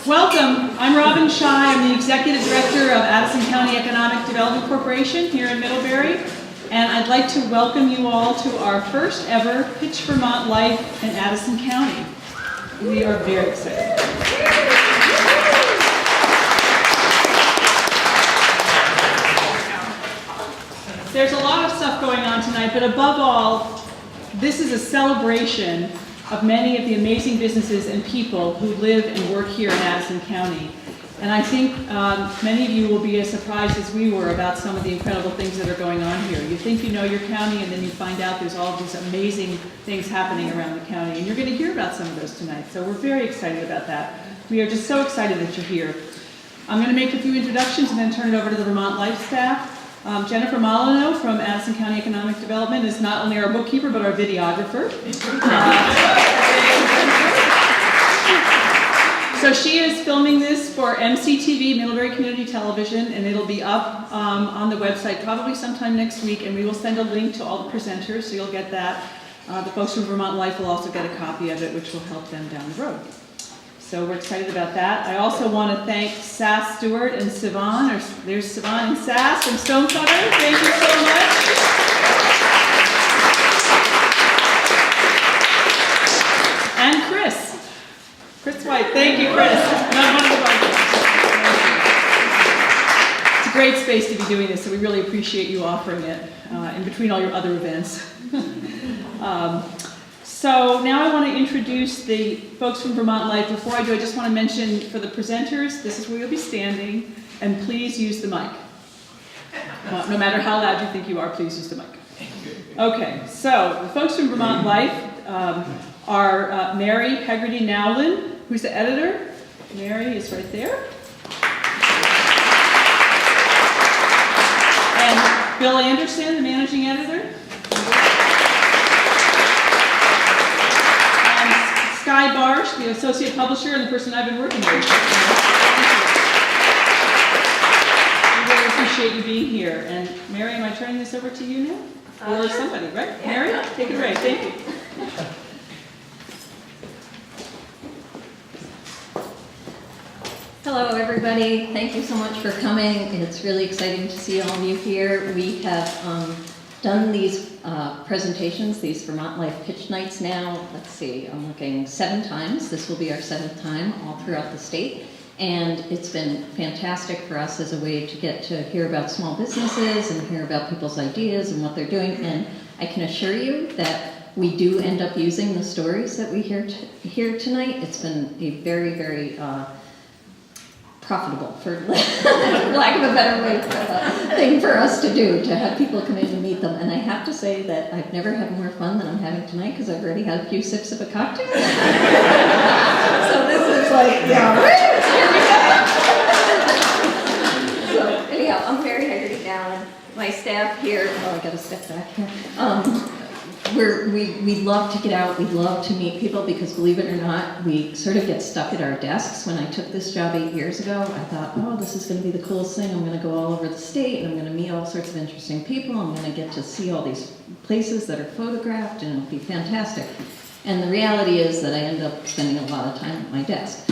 Welcome. I'm Robin Shy. I'm the Executive Director of Addison County Economic Development Corporation here in Middlebury. And I'd like to welcome you all to our first ever Pitch Vermont Life in Addison County. We are very excited. There's a lot of stuff going on tonight, but above all, this is a celebration of many of the amazing businesses and people who live and work here in Addison County. And I think many of you will be as surprised as we were about some of the incredible things that are going on here. You think you know your county, and then you find out there's all these amazing things happening around the county, and you're going to hear about some of those tonight. So we're very excited about that. We are just so excited that you're here. I'm going to make a few introductions and then turn it over to the Vermont Life staff. Jennifer Molyneux from Addison County Economic Development is not only our bookkeeper, but our videographer. So she is filming this for MCTV, Middlebury Community Television, and it'll be up on the website probably sometime next week, and we will send a link to all the presenters, so you'll get that. The folks from Vermont Life will also get a copy of it, which will help them down the road. So we're excited about that. I also want to thank Sass Stewart and Sivan. There's Sivan and Sass from Stonecutter. Thank you so much. And Chris White. Thank you, Chris. It's a great space to be doing this, so we really appreciate you offering it in between all your other events. So now I want to introduce the folks from Vermont Life. Before I do, I just want to mention for the presenters, this is where you'll be standing, and please use the mic. No matter how loud you think you are, please use the mic. Okay, so the folks from Vermont Life are Mary Hegarty Nowlin, who's the editor. Mary is right there. And Bill Anderson, the managing editor. Sky Barsh, the associate publisher and the person I've been working with. We really appreciate you being here. And Mary, am I turning this over to you now? Or somebody, right? Yeah. Mary, take it away. Thank you. Hello, everybody. Thank you so much for coming. It's really exciting to see all of you here. We have done these presentations, these Vermont Life Pitch Nights now, let's see, I'm looking 7 times. This will be our 7th time all throughout the state. And it's been fantastic for us as a way to get to hear about small businesses and hear about people's ideas and what they're doing. And I can assure you that we do end up using the stories that we hear tonight. It's been a very, very profitable, for lack of a better way, thing for us to do, to have people come in and meet them. And I have to say that I've never had more fun than I'm having tonight, because I've already had a few sips of a cocktail. So this is like, yeah. So anyhow, I'm Mary Hegarty Nowlin. My staff here, I gotta step back here. We love to get out, we love to meet people, because believe it or not, we sort of get stuck at our desks. When I took this job 8 years ago, I thought, oh, this is going to be the coolest thing. I'm going to go all over the state, and I'm going to meet all sorts of interesting people. I'm going to get to see all these places that are photographed, and it'll be fantastic. And the reality is that I end up spending a lot of time at my desk.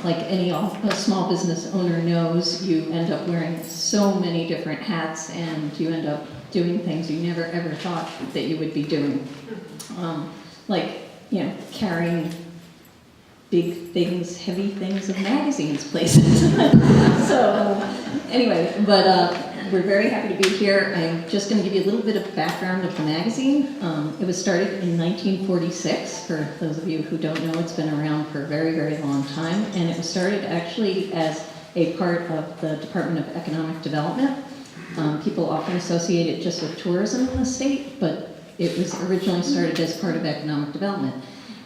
Like any small business owner knows, you end up wearing so many different hats, and you end up doing things you never ever thought that you would be doing. Like, you know, carrying big things, heavy things of magazines places. So anyway, but we're very happy to be here. I'm just going to give you a little bit of background of the magazine. It was started in 1946. For those of you who don't know, it's been around for a very, very long time. And it was started actually as a part of the Department of Economic Development. People often associate it just with tourism in the state, but it was originally started as part of economic development.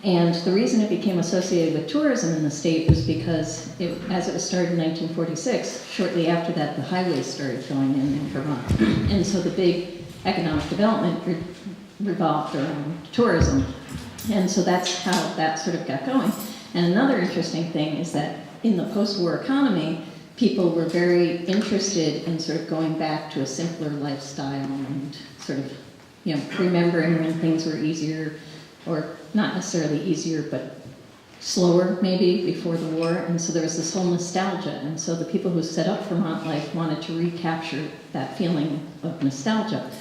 And the reason it became associated with tourism in the state was because, as it was started in 1946, shortly after that, the highways started going in Vermont. And so the big economic development revolved around tourism. And so that's how that sort of got going. And another interesting thing is that in the post-war economy, people were very interested in sort of going back to a simpler lifestyle and sort of, you know, remembering when things were easier, or not necessarily easier, but slower maybe before the war, and so there was this whole nostalgia, and so the people who set up Vermont Life wanted to recapture that feeling of nostalgia.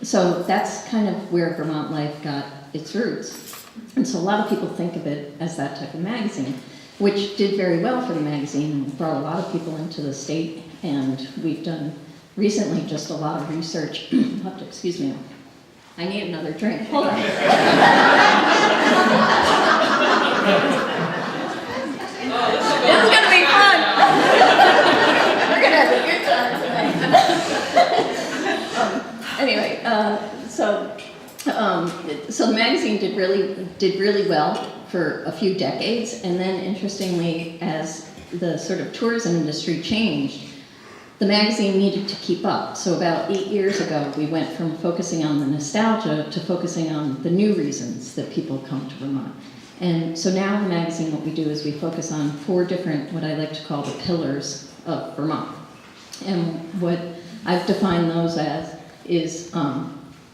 So that's kind of where Vermont Life got its roots. And so a lot of people think of it as that type of magazine, which did very well for the magazine and brought a lot of people into the state, and we've done recently just a lot of research. Excuse me, I need another drink. Hold on. This is gonna be fun. We're gonna have a good time tonight. Anyway, so the magazine did really well for a few decades, and then interestingly, as the sort of tourism industry changed, the magazine needed to keep up. So about 8 years ago, we went from focusing on the nostalgia to focusing on the new reasons that people come to Vermont. And so now the magazine, what we do is we focus on 4 different, what I like to call the pillars of Vermont. And what I've defined those as is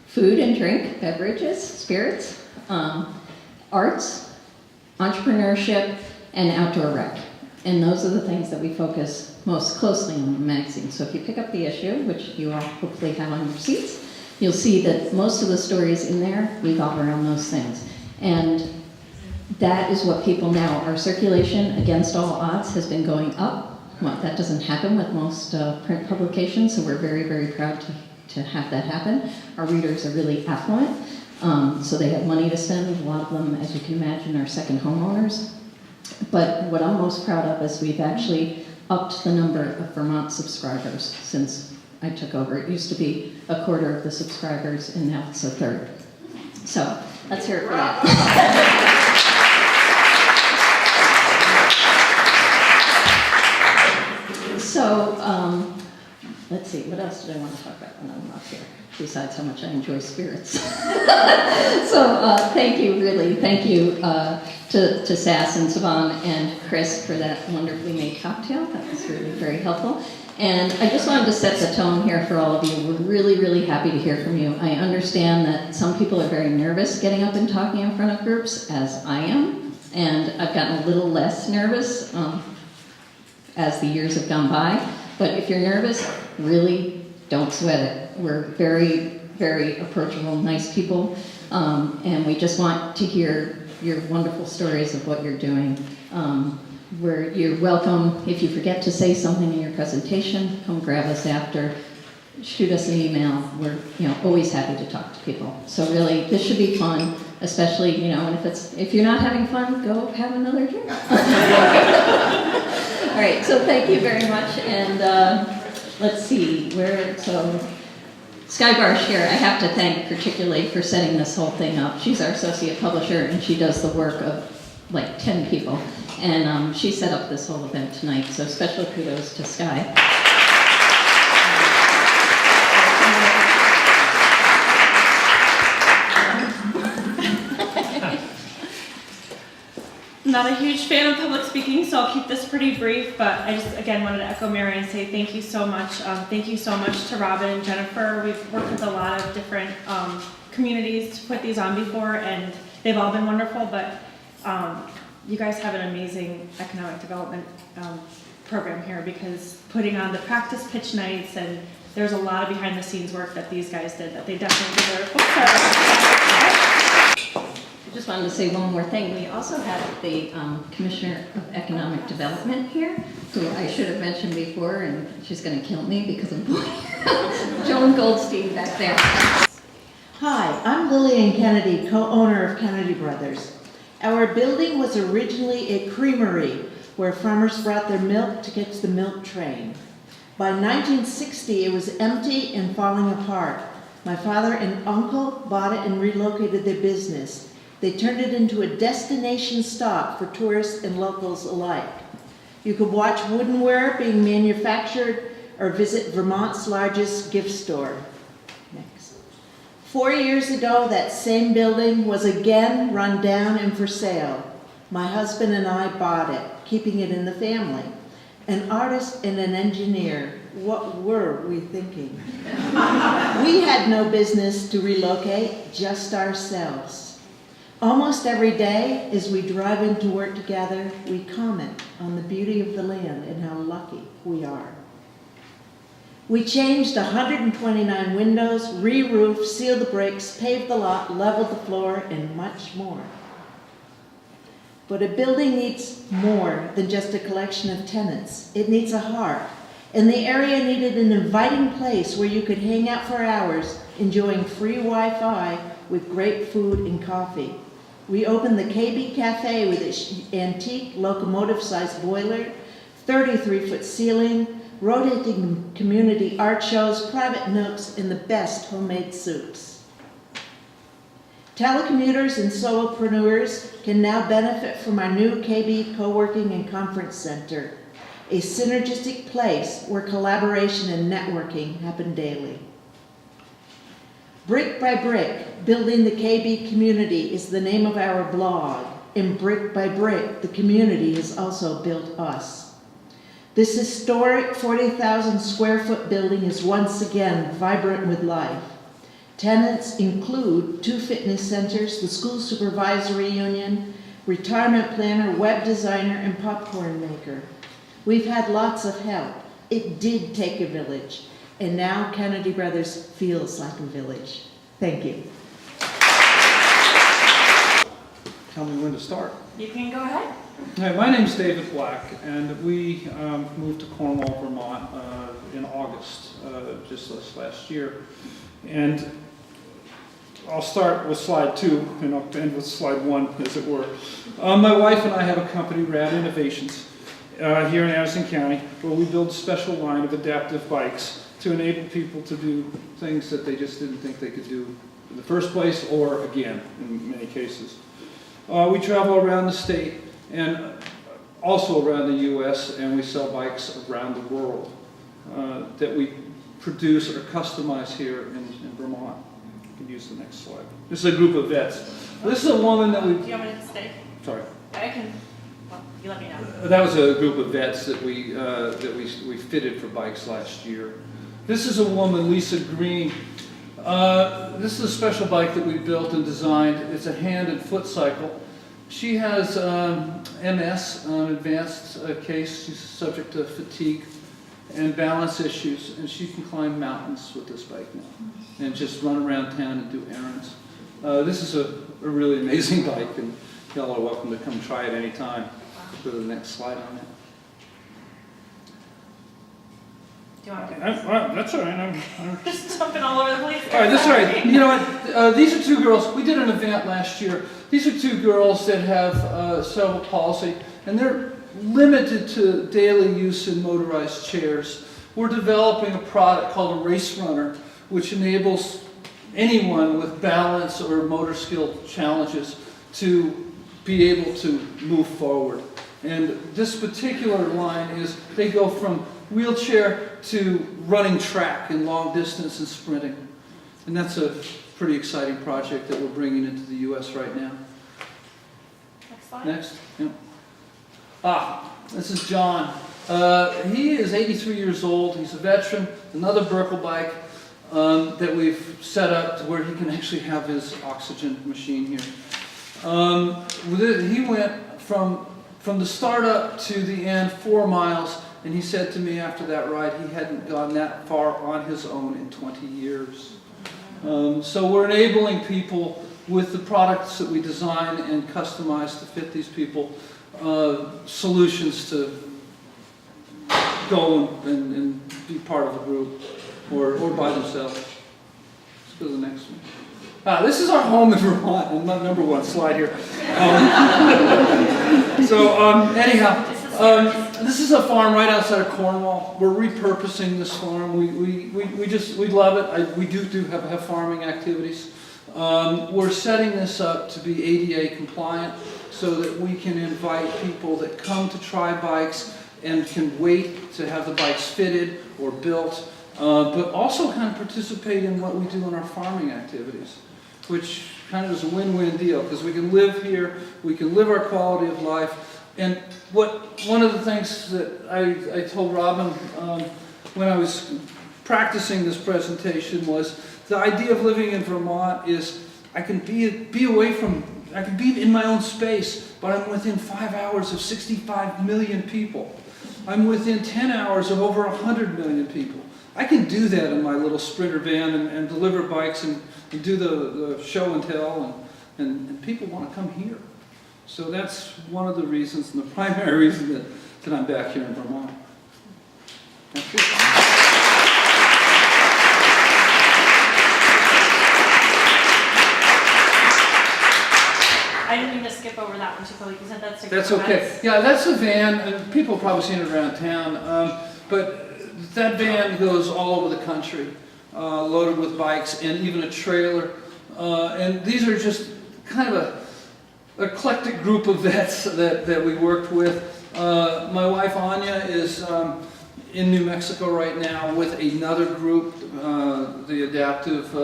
food and drink, beverages, spirits, arts, entrepreneurship, and outdoor rec. And those are the things that we focus most closely on in the magazine. So if you pick up the issue, which you all hopefully have on your seats, you'll see that most of the stories in there revolve around those things. And that is what people now, our circulation against all odds has been going up. Well, that doesn't happen with most print publications, so we're very, very proud to have that happen. Our readers are really affluent, so they have money to spend. A lot of them, as you can imagine, are second homeowners. But what I'm most proud of is we've actually upped the number of Vermont subscribers since I took over. It used to be a quarter of the subscribers, and now it's a third. So let's hear it for that. So let's see, what else did I want to talk about when I'm up here, besides how much I enjoy spirits? So thank you, really. Thank you to Sass and Saban and Chris for that wonderfully made cocktail. That was really very helpful. And I just wanted to set the tone here for all of you. We're really, really happy to hear from you. I understand that some people are very nervous getting up and talking in front of groups, as I am. And I've gotten a little less nervous as the years have gone by. But if you're nervous, really don't sweat it. We're very, very approachable, nice people. And we just want to hear your wonderful stories of what you're doing. You're welcome. If you forget to say something in your presentation, come grab us after. Shoot us an email. We're always happy to talk to people. So really, this should be fun, especially and if you're not having fun, go have another drink. All right. So thank you very much. And let's see so Sky Barsh here, I have to thank particularly for setting this whole thing up. She's our associate publisher, and she does the work of like 10 people. And she set up this whole event tonight, so special kudos to Sky. Not a huge fan of public speaking, so I'll keep this pretty brief, but I just, again, wanted to echo Mary and say thank you so much. Thank you so much to Robin and Jennifer. We've worked with a lot of different communities to put these on before, and they've all been wonderful, but you guys have an amazing economic development program here, because putting on the practice pitch nights, and there's a lot of behind the scenes work that these guys did that they definitely deserve. I just wanted to say one more thing. We also have the Commissioner of Economic Development here, who I should have mentioned before, and she's going to kill me because of Joan Goldstein back there. Hi, I'm Lillian Kennedy, co-owner of Kennedy Brothers. Our building was originally a creamery where farmers brought their milk to get to the milk train. By 1960, it was empty and falling apart. My father and uncle bought it and relocated their business. They turned it into a destination stop for tourists and locals alike. You could watch woodenware being manufactured or visit Vermont's largest gift store. Next. 4 years ago, that same building was again run down and for sale. My husband and I bought it, keeping it in the family. An artist and an engineer, what were we thinking? We had no business to relocate, just ourselves. Almost every day as we drive into work together, we comment on the beauty of the land and how lucky we are. We changed 129 windows, re-roofed, sealed the breaks, paved the lot, leveled the floor, and much more. But a building needs more than just a collection of tenants. It needs a heart. And the area needed an inviting place where you could hang out for hours, enjoying free Wi-Fi with great food and coffee. We opened the KB Cafe with its antique locomotive-sized boiler, 33-foot ceiling, rotating community art shows, private nooks, and the best homemade soups. Telecommuters and solopreneurs can now benefit from our new KB Co-working and Conference Center, a synergistic place where collaboration and networking happen daily. Brick by Brick, Building the KB Community is the name of our blog, and brick by brick, the community has also built us. This historic 40,000 square foot building is once again vibrant with life. Tenants include 2 fitness centers, the school supervisory union, retirement planner, web designer, and popcorn maker. We've had lots of help. It did take a village, and now Kennedy Brothers feels like a village. Thank you. Tell me when to start. You can go ahead. Hi, my name's David Black, and we moved to Cornwall, Vermont in August, just this last year. And I'll start with slide 2, and I'll end with slide 1, as it were. My wife and I have a company, Rad Innovations, here in Addison County, where we build a special line of adaptive bikes to enable people to do things that they just didn't think they could do in the first place, or again, in many cases. We travel around the state and also around the U.S., and we sell bikes around the world that we produce or customize here in Vermont. You can use the next slide. This is a group of vets. This is a woman that we... Do you want me to stay? Sorry. I can, well, you let me know. That was a group of vets that we fitted for bikes last year. This is a woman, Lisa Green. This is a special bike that we built and designed. It's a hand and foot cycle. She has MS, advanced case. She's subject to fatigue and balance issues, and she can climb mountains with this bike now and just run around town and do errands. This is a really amazing bike, and y'all are welcome to come try it anytime. Go to the next slide on it. Do you want to do That's all right. I'm just jumping all over the place? All right, that's all right. You know what? These are 2 girls. We did an event last year. These are 2 girls that have cerebral palsy, and they're limited to daily use in motorized chairs. We're developing a product called a Race Runner, which enables anyone with balance or motor skill challenges to be able to move forward. And this particular line is, they go from wheelchair to running track in long distance and sprinting. And that's a pretty exciting project that we're bringing into the U.S. right now. Next slide. Next. Yeah. This is John. He is 83 years old. He's a veteran. Another Berkel bike that we've set up to where he can actually have his oxygen machine here. He went from the start up to the end 4 miles, and he said to me after that ride he hadn't gone that far on his own in 20 years. So we're enabling people with the products that we design and customize to fit these people, solutions to go and be part of a group or by themselves. Let's go to the next one. This is our home in Vermont, and my number 1 slide here. Anyhow, this is a farm right outside of Cornwall. We're repurposing this farm. We love it. We do have farming activities. We're setting this up to be ADA compliant so that we can invite people that come to try bikes and can wait to have the bikes fitted or built, but also kind of participate in what we do in our farming activities, which kind of is a win-win deal because we can live here, we can live our quality of life. And one of the things that I told Robin when I was practicing this presentation was the idea of living in Vermont is I can be away from I could be in my own space, but I'm within 5 hours of 65 million people. I'm within 10 hours of over 100 million people. I can do that in my little Sprinter van and deliver bikes and do the show and tell, and people want to come here. So that's one of the reasons, and the primary reason that I'm back here in Vermont. Thank you. I didn't mean to skip over that one too quickly. You said that's a That's okay. Yeah, that's a van, and people have probably seen it around town, but that van goes all over the country, loaded with bikes and even a trailer. And these are just kind of an eclectic group of vets that we worked with. My wife Anya is in New Mexico right now with another group, the Adaptive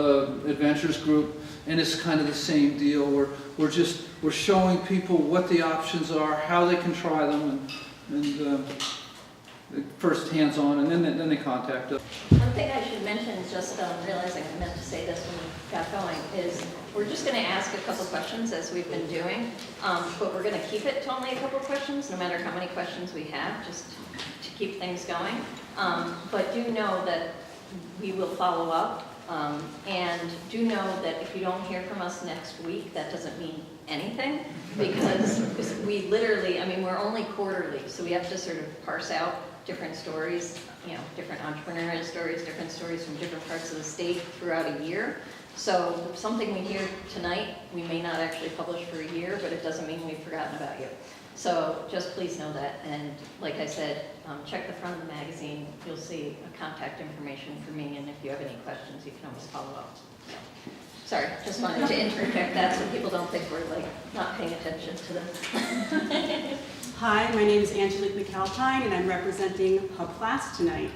Adventures group, and it's kind of the same deal. We're showing people what the options are, how they can try them, and first hands-on, and then they contact us. One thing I should mention, just realizing I meant to say this when we got going, is we're just going to ask a couple questions as we've been doing, but we're going to keep it to only a couple questions, no matter how many questions we have, just to keep things going. But do know that we will follow up, and do know that if you don't hear from us next week, that doesn't mean anything, because we literally, I mean, we're only quarterly, so we have to sort of parse out different stories, you know, different entrepreneurial stories, different stories from different parts of the state throughout a year. So something we hear tonight, we may not actually publish for a year, but it doesn't mean we've forgotten about you. So just please know that, and like I said, check the front of the magazine. You'll see contact information for me, and if you have any questions, you can always follow up. So, sorry, just wanted to interject that so people don't think we're like not paying attention to this. Hi, my name is Angelique McAlpine, and I'm representing Hub Class tonight.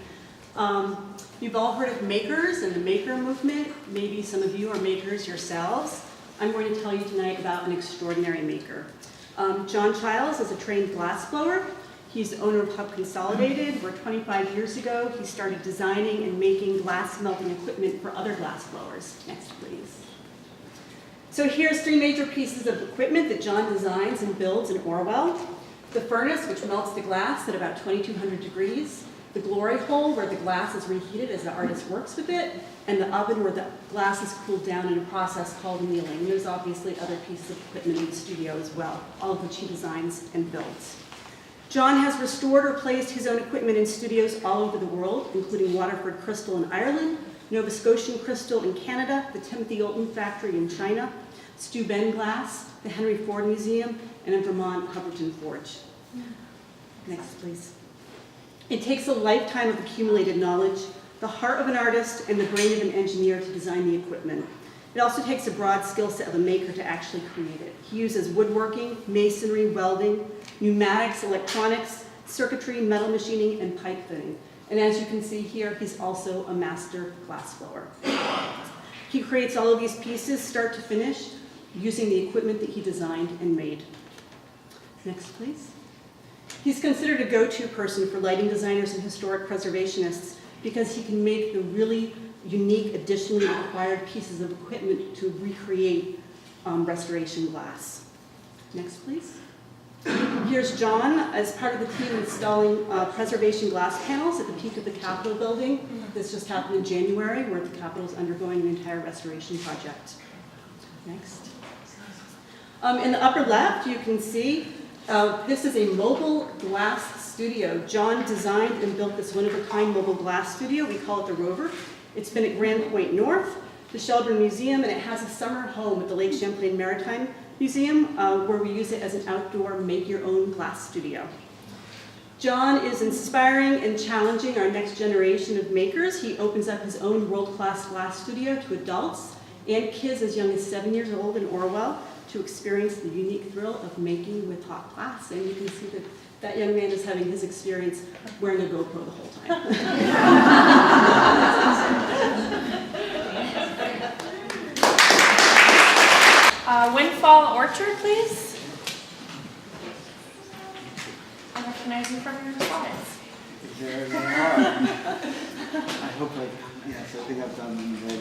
You've all heard of makers and the maker movement. Maybe some of you are makers yourselves. I'm going to tell you tonight about an extraordinary maker. John Childs is a trained glassblower. He's the owner of Hub Consolidated, where 25 years ago he started designing and making glass melting equipment for other glassblowers. Next, please. So here's 3 major pieces of equipment that John designs and builds in Orwell. The furnace, which melts the glass at about 2200 degrees, the glory hole, where the glass is reheated as the artist works with it, and the oven where the glass is cooled down in a process called annealing. There's obviously other pieces of equipment in the studio as well, all of which he designs and builds. John has restored or placed his own equipment in studios all over the world, including Waterford Crystal in Ireland, Nova Scotian Crystal in Canada, the Timothy Olton Factory in China, Stu Ben Glass, the Henry Ford Museum, and in Vermont, Hubbardton Forge. Next, please. It takes a lifetime of accumulated knowledge, the heart of an artist, and the brain of an engineer to design the equipment. It also takes a broad skill set of a maker to actually create it. He uses woodworking, masonry, welding, pneumatics, electronics, circuitry, metal machining, and pipe fitting. And as you can see here, he's also a master glassblower. He creates all of these pieces, start to finish, using the equipment that he designed and made. Next, please. He's considered a go-to person for lighting designers and historic preservationists because he can make the really unique, additionally required pieces of equipment to recreate restoration glass. Next, please. Here's John as part of the team installing preservation glass panels at the peak of the Capitol building. This just happened in January, where the Capitol is undergoing an entire restoration project. Next. In the upper left, you can see this is a mobile glass studio. John designed and built this one-of-a-kind mobile glass studio. We call it the Rover. It's been at Grand Point North, the Shelburne Museum, and it has a summer home at the Lake Champlain Maritime Museum, where we use it as an outdoor make-your-own glass studio. John is inspiring and challenging our next generation of makers. He opens up his own world-class glass studio to adults and kids as young as 7 years old in Orwell to experience the unique thrill of making with hot glass. And you can see that that young man is having his experience wearing a GoPro the whole time. Windfall Orchard, please. I recognize you from your slides. There they are. I hope yes, I think I've done them right.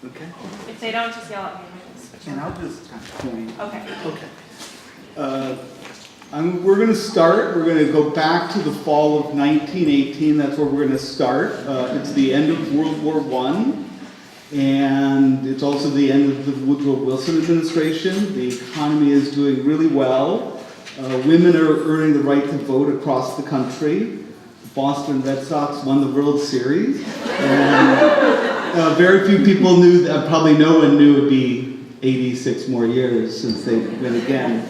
Okay. If they don't, just yell at me. And I'll just kind of point. Okay. Okay. We're going to start. We're going to go back to the fall of 1918. That's where we're going to start. It's the end of World War I, and it's also the end of the Woodrow Wilson administration. The economy is doing really well. Women are earning the right to vote across the country. The Boston Red Sox won the World Series, and very few people knew. Probably no one knew it would be 86 more years since they win again.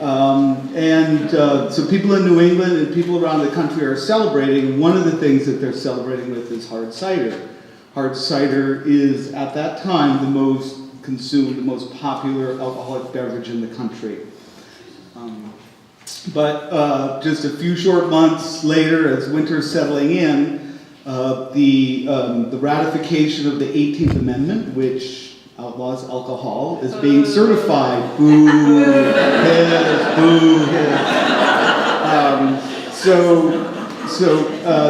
So people in New England and people around the country are celebrating. One of the things that they're celebrating with is hard cider. Hard cider is, at that time, the most consumed, the most popular alcoholic beverage in the country. But just a few short months later, as winter's settling in, the ratification of the 18th Amendment, which outlaws alcohol, is being certified. Boo, hiss, boo, hiss.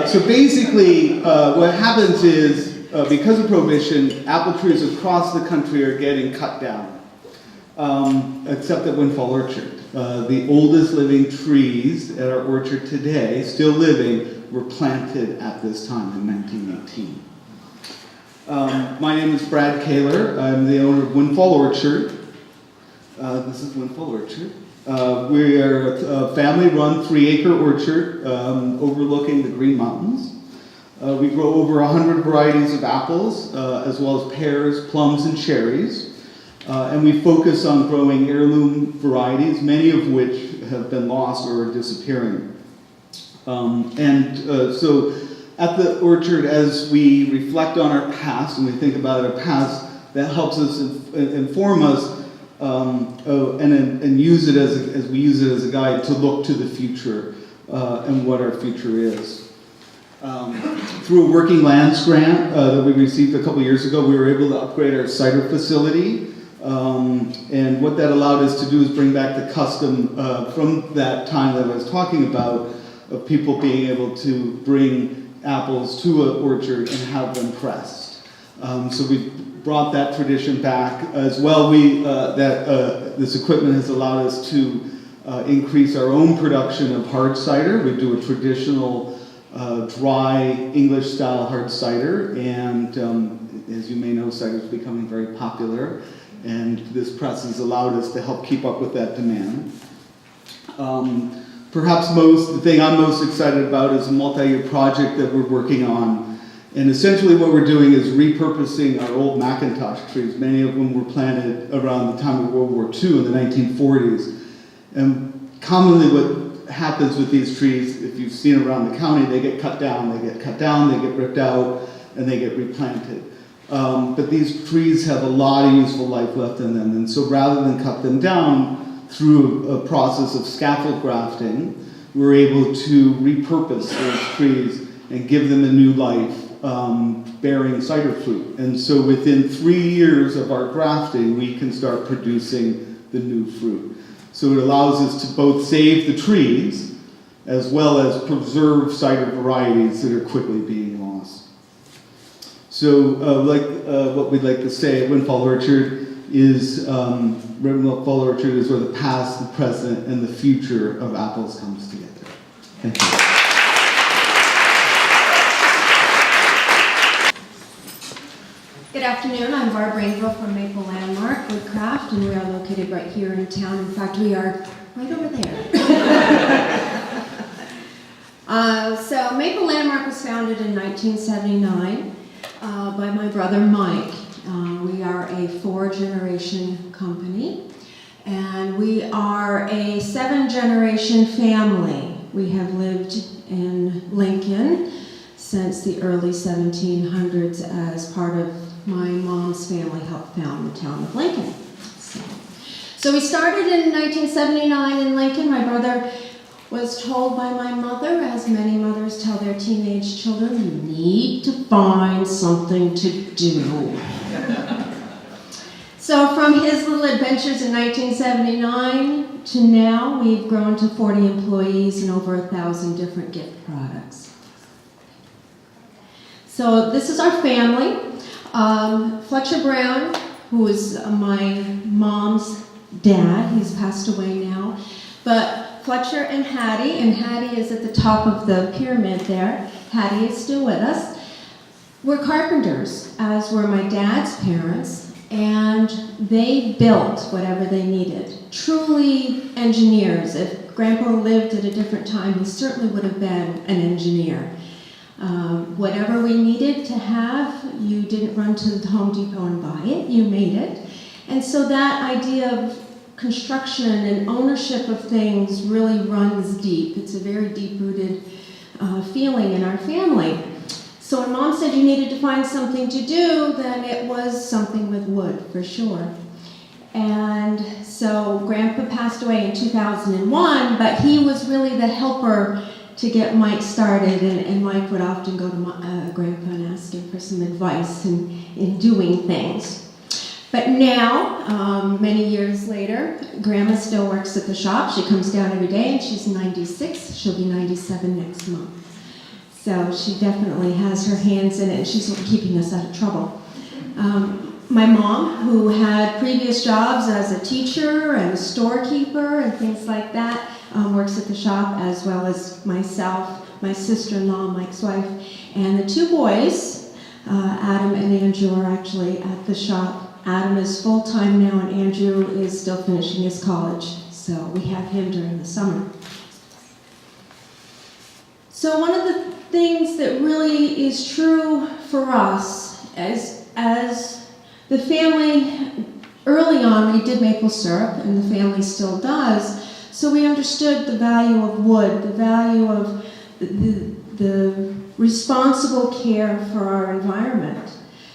So basically, what happens is, because of Prohibition, apple trees across the country are getting cut down, except at Windfall Orchard. The oldest living trees at our orchard today, still living, were planted at this time in 1918. My name is Brad Kaler. I'm the owner of Windfall Orchard. This is Windfall Orchard. We are a family-run 3-acre orchard overlooking the Green Mountains. We grow over 100 varieties of apples, as well as pears, plums, and cherries. And we focus on growing heirloom varieties, many of which have been lost or are disappearing. So at the orchard, as we reflect on our past and we think about our past, that helps us inform us and use it as we use it as a guide to look to the future and what our future is. Through a working lands grant that we received a couple years ago, we were able to upgrade our cider facility. And what that allowed us to do is bring back the custom from that time that I was talking about, of people being able to bring apples to an orchard and have them pressed. So we brought that tradition back as well. This equipment has allowed us to increase our own production of hard cider. We do a traditional dry English-style hard cider, and as you may know, cider is becoming very popular, and this press has allowed us to help keep up with that demand. Perhaps the thing I'm most excited about is a multi-year project that we're working on. And essentially what we're doing is repurposing our old Macintosh trees. Many of them were planted around the time of World War II in the 1940s. And commonly what happens with these trees, if you've seen around the county, they get cut down, they get ripped out, and they get replanted. But these trees have a lot of useful life left in them. And so rather than cut them down, through a process of scaffold grafting, we're able to repurpose those trees and give them a new life, bearing cider fruit. And so within 3 years of our grafting, we can start producing the new fruit. So it allows us to both save the trees, as well as preserve cider varieties that are quickly being lost. So what we'd like to say at Windfall Orchard is Windfall Orchard is where the past, the present, and the future of apples comes together. Thank you. Good afternoon, I'm Barb Rainville from Maple Landmark Woodcraft, and we are located right here in town. In fact, we are right over there. So Maple Landmark was founded in 1979 by my brother Mike. We are a 4-generation company, and we are a 7-generation family. We have lived in Lincoln since the early 1700s as part of my mom's family helped found the town of Lincoln. So we started in 1979 in Lincoln. My brother was told by my mother, as many mothers tell their teenage children, you need to find something to do. So from his little adventures in 1979 to now, we've grown to 40 employees and over 1,000 different gift products. So this is our family. Fletcher Brown who is my mom's dad. He's passed away now. But Fletcher and Hattie is at the top of the pyramid there. Hattie is still with us. We're carpenters, as were my dad's parents, and they built whatever they needed. Truly engineers. If Grandpa lived at a different time, he certainly would have been an engineer. Whatever we needed to have, you didn't run to the Home Depot and buy it, you made it. And so that idea of construction and ownership of things really runs deep. It's a very deep-rooted feeling in our family. So when Mom said you needed to find something to do, then it was something with wood, for sure. And so Grandpa passed away in 2001, but he was really the helper to get Mike started, and Mike would often go to Grandpa and ask him for some advice in doing things. But now, many years later, Grandma still works at the shop. She comes down every day, and she's 96. She'll be 97 next month. So she definitely has her hands in it, and she's keeping us out of trouble. My mom, who had previous jobs as a teacher and a storekeeper and things like that, works at the shop, as well as myself, my sister-in-law, Mike's wife, and the two boys, Adam and Andrew, are actually at the shop. Adam is full-time now, and Andrew is still finishing his college, so we have him during the summer. So one of the things that really is true for us as the family, early on we did maple syrup, and the family still does, so we understood the value of wood, the value of the responsible care for our environment.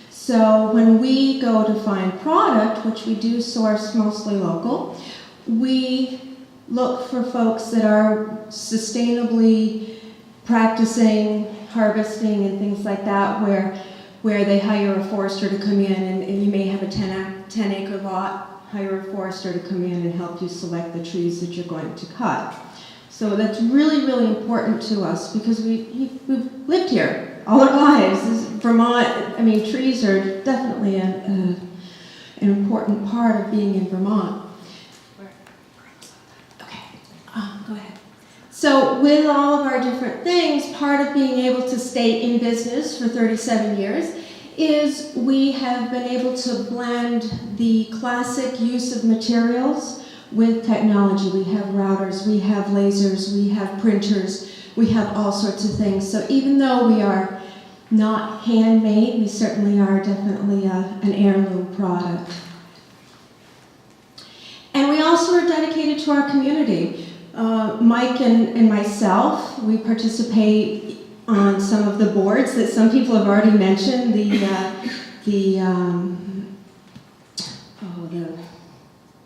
So when we go to find product, which we do source mostly local, we look for folks that are sustainably practicing harvesting and things like that, where they hire a forester to come in, and you may have a 10-acre lot, hire a forester to come in and help you select the trees that you're going to cut. So that's really, really important to us, because we've lived here all our lives. Vermont, I mean, trees are definitely an important part of being in Vermont. Okay, go ahead. So with all of our different things, part of being able to stay in business for 37 years is we have been able to blend the classic use of materials with technology. We have routers, we have lasers, we have printers, we have all sorts of things. So even though we are not handmade, we certainly are definitely an heirloom product. And we also are dedicated to our community. Mike and myself, we participate on some of the boards that some people have already mentioned, the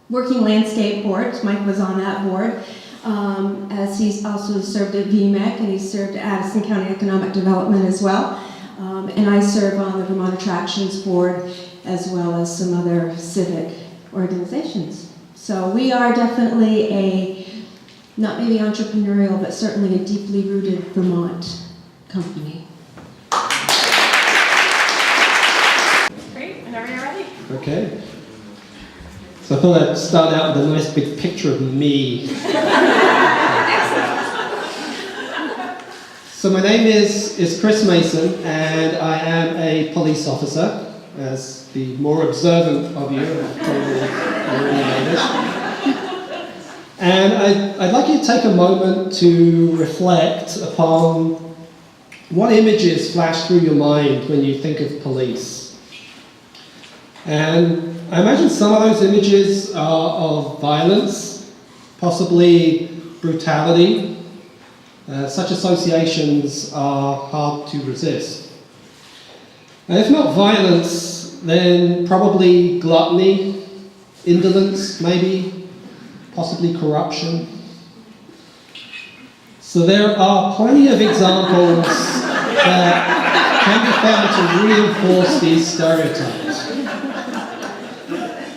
Working Landscape Board. Mike was on that board, as he's also served at VMEC, and he's served at Addison County Economic Development as well. And I serve on the Vermont Attractions Board, as well as some other civic organizations. So we are definitely not maybe entrepreneurial, but certainly a deeply rooted Vermont company. Great, whenever you're ready. Okay. So I thought I'd start out with a nice big picture of me. So my name is Chris Mason, and I am a police officer, as the more observant of you have probably already noticed. And I'd like you to take a moment to reflect upon what images flash through your mind when you think of police. And I imagine some of those images are of violence, possibly brutality. Such associations are hard to resist. And if not violence, then probably gluttony, indolence maybe, possibly corruption. So there are plenty of examples that can be found to reinforce these stereotypes.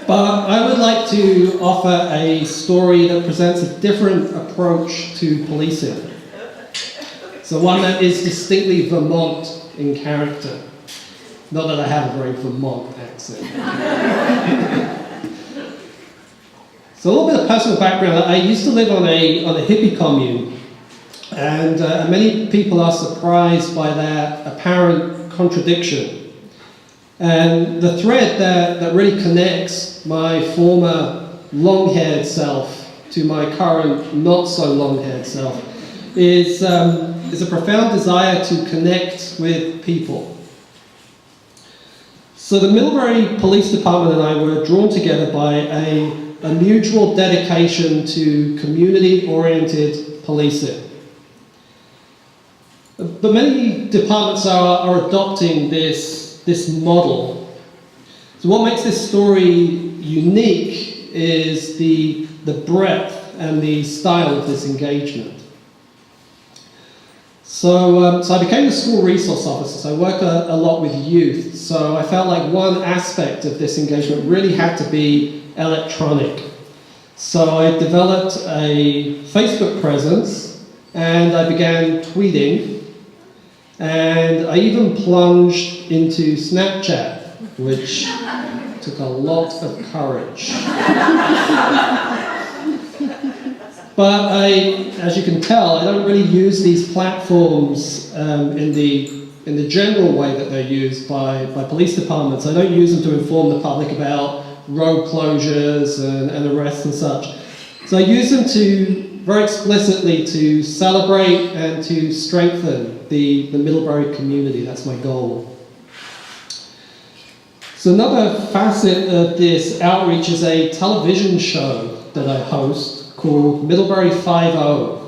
But I would like to offer a story that presents a different approach to policing. So one that is distinctly Vermont in character. Not that I have a very Vermont accent. So a little bit of personal background. I used to live on a hippie commune, and many people are surprised by that apparent contradiction. And the thread that really connects my former long-haired self to my current not-so-long-haired self is a profound desire to connect with people. So the Middlebury Police Department and I were drawn together by a mutual dedication to community-oriented policing. But many departments are adopting this model. So what makes this story unique is the breadth and the style of this engagement. So I became a school resource officer, so I work a lot with youth. So I felt like one aspect of this engagement really had to be electronic. So I developed a Facebook presence and I began tweeting, and I even plunged into Snapchat, which took a lot of courage. But as you can tell, I don't really use these platforms in the general way that they're used by police departments. I don't use them to inform the public about road closures and arrests and such. So I use them very explicitly to celebrate and to strengthen the Middlebury community. That's my goal. So another facet of this outreach is a television show that I host called Middlebury 5-0,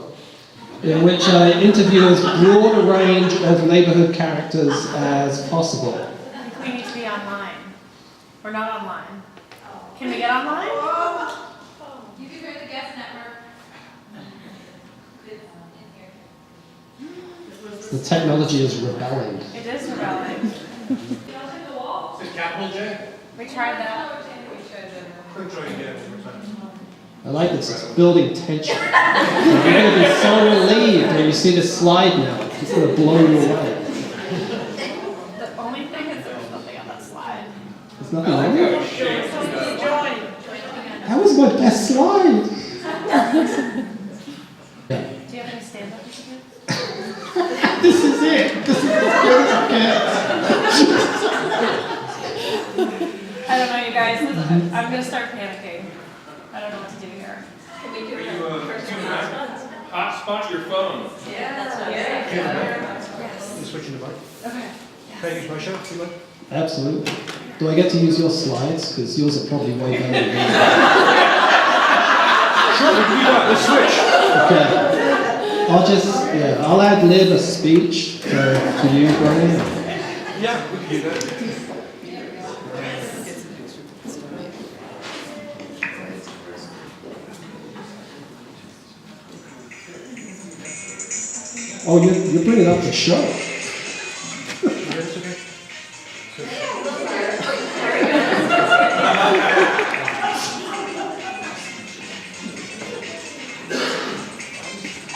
in which I interview as broad a range of neighborhood characters as possible. I think we need to be online. We're not online. Can we get online? You can go to the guest network. The technology is rebelling. It is rebelling. Is it capital J? We tried that. I like this, it's building tension. You're going to be so relieved when you see the slide now. It's going to blow you away. The only thing is there's nothing on that slide. There's nothing on it? Join. That was my best slide. Do you have any stand-up you can do? This is it. This is as good as it gets. I don't know, you guys. I'm going to start panicking. I don't know what to do here. Can we do Are it? you hotspot your phone? Yeah, that's what Yes. You switching the mic? Okay. Can I use my show? You like? Absolutely. Do I get to use your slides? Because yours are probably way better than mine. Sure, we can do that. Let's switch. Okay. I'll ad lib a speech to you, Brian. Yeah, we can do that. Oh, you're bringing up the show. That's okay.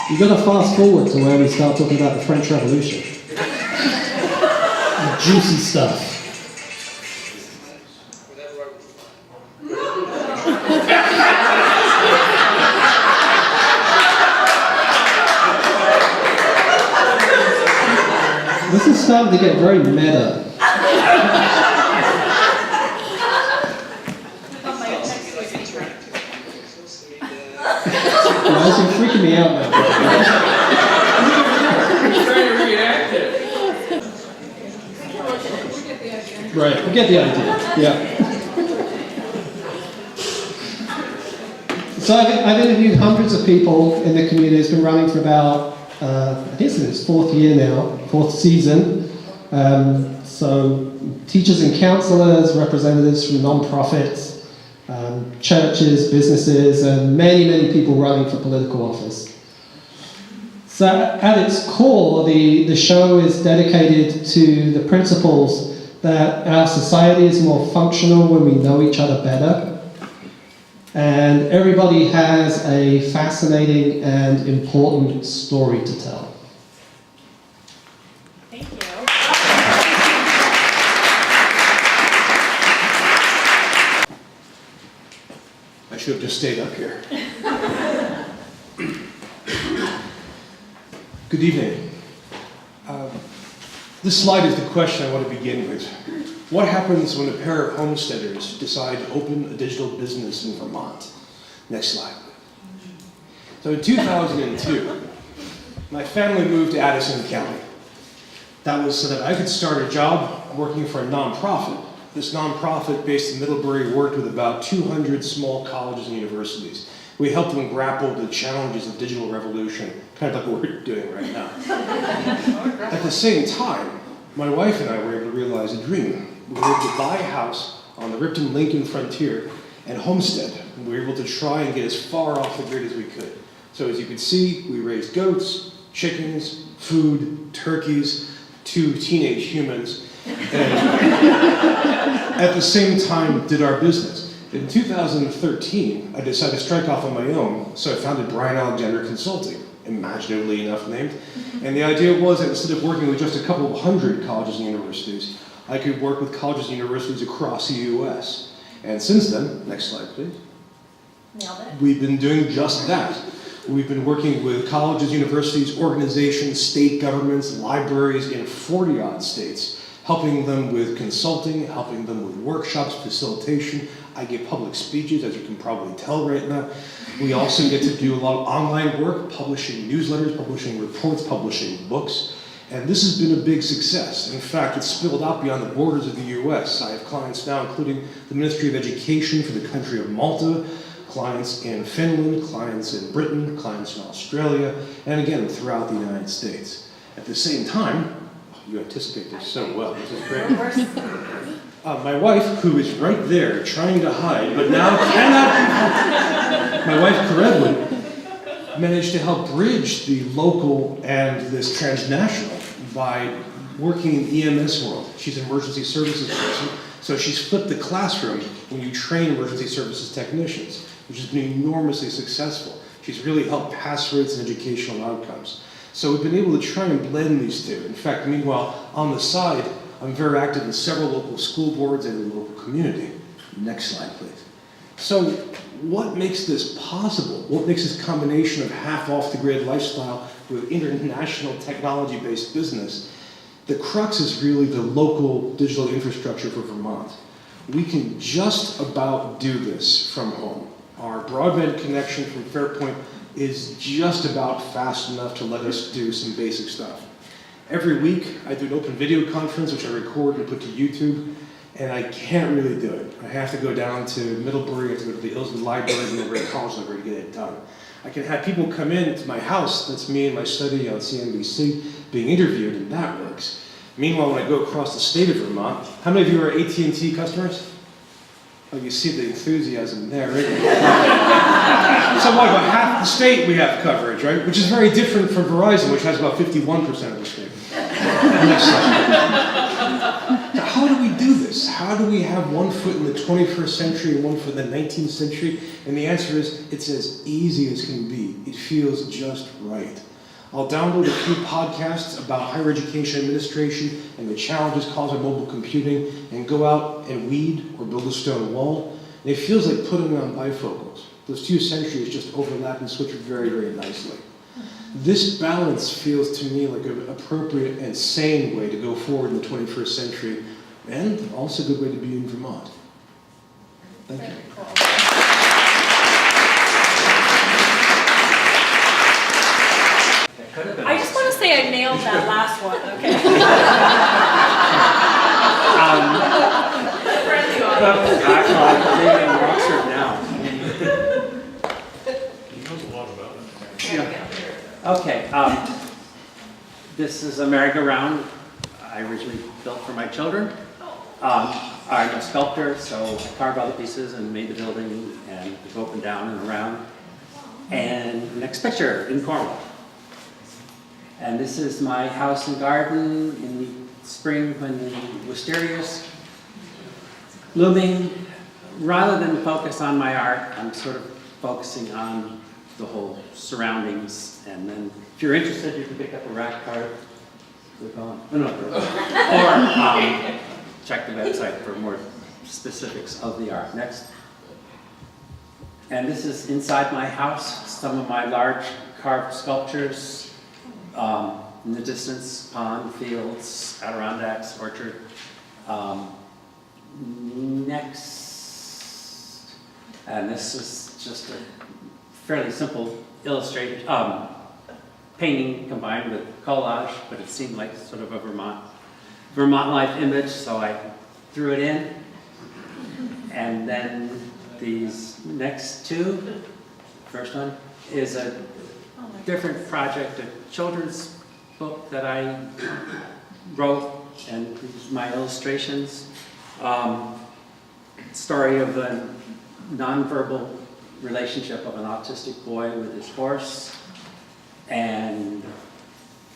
You've got to fast forward to where we start talking about the French Revolution. The juicy stuff. This is starting to get very meta. Guys, you're freaking me out now. Trying to reenact it. Right, we get the idea. Yeah. So I've interviewed hundreds of people in the community. It's been running for about, I guess it's its fourth year now, fourth season. So teachers and counselors, representatives from non-profits, churches, businesses, and many, many people running for political office. So at its core, the show is dedicated to the principles that our society is more functional when we know each other better. And everybody has a fascinating and important story to tell. Thank you. should have just stayed up here. Good evening. This slide is the question I want to begin with. What happens when a pair of homesteaders decide to open a digital business in Vermont? Next slide. So in 2002, my family moved to Addison County. That was so that I could start a job working for a nonprofit. This nonprofit based in Middlebury worked with about 200 small colleges and universities. We helped them grapple with the challenges of digital revolution, kind of like what we're doing right now. At the same time, my wife and I were able to realize a dream. We were able to buy a house on the Ripton-Lincoln frontier and homestead. We were able to try and get as far off the grid as we could. So as you can see, we raised goats, chickens, food, turkeys, 2 teenage humans, and at the same time did our business. In 2013, I decided to strike off on my own, so I founded Brian Alexander Consulting, imaginatively enough named. And the idea was that instead of working with just a couple of hundred colleges and universities, I could work with colleges and universities across the US. And since then, next slide please. Nailed it. We've been doing just that. We've been working with colleges, universities, organizations, state governments, libraries in 40-odd states, helping them with consulting, helping them with workshops, facilitation. I give public speeches, as you can probably tell right now. We also get to do a lot of online work, publishing newsletters, publishing reports, publishing books. And this has been a big success. In fact, it's spilled out beyond the borders of the US. I have clients now, including the Ministry of Education for the country of Malta, clients in Finland, clients in Britain, clients in Australia, and again, throughout the United States. At the same time, you anticipate this so well, this is great. My wife, who is right there trying to hide, but now cannot, my wife, Karedwin, managed to help bridge the local and this transnational by working in the EMS world. She's an emergency services person, so she's flipped the classroom when you train emergency services technicians, which has been enormously successful. She's really helped pass rates and educational outcomes. So we've been able to try and blend these two. In fact, meanwhile, on the side, I'm very active in several local school boards and in the local community. Next slide, please. So what makes this possible? What makes this combination of half off-the-grid lifestyle with international technology-based business? The crux is really the local digital infrastructure for Vermont. We can just about do this from home. Our broadband connection from Fairpoint is just about fast enough to let us do some basic stuff. Every week, I do an open video conference, which I record and put to YouTube, and I can't really do it. I have to go down to Middlebury, I have to go to the Ilsley Library, and over at College Library to get it done. I can have people come in to my house, that's me in my study on CNBC, being interviewed, and that works. Meanwhile, when I go across the state of Vermont, how many of you are AT&T customers? Oh, you see the enthusiasm there, right? So what, about half the state we have coverage, right? Which is very different from Verizon, which has about 51% of the state. Next slide. So how do we do this? How do we have one foot in the 21st century and one foot in the 19th century? And the answer is, it's as easy as can be. It feels just right. I'll download a few podcasts about higher education administration and the challenges caused by mobile computing and go out and weed or build a stone wall. And it feels like putting on bifocals. Those 2 centuries just overlap and switch very, very nicely. This balance feels to me like an appropriate and sane way to go forward in the 21st century, and also a good way to be in Vermont. Thank you. I just want to say I nailed that last one, okay? I'm living in Oxford now. He knows a lot about it. Yeah. Okay, this is a merry-go-round I originally built for my children. I'm a sculptor, so I carved all the pieces and made the building and go up and down and around. And next picture, in Cornwall. And this is my house and garden in the spring when the wisteria's blooming. Rather than focus on my art, I'm sort of focusing on the whole surroundings. And then if you're interested, you can pick up a rack card. They're gone. Oh, no, they're gone. Or check the website for more specifics of the art. Next. And this is inside my house, some of my large carved sculptures. In the distance, pond, fields, Adirondacks, orchard. Next, and this is just a fairly simple illustrated painting combined with collage, but it seemed like sort of a Vermont life image, so I threw it in. And then these next two, first one is a different project, a children's book that I wrote, and these are my illustrations. Story of a nonverbal relationship of an autistic boy with his horse. And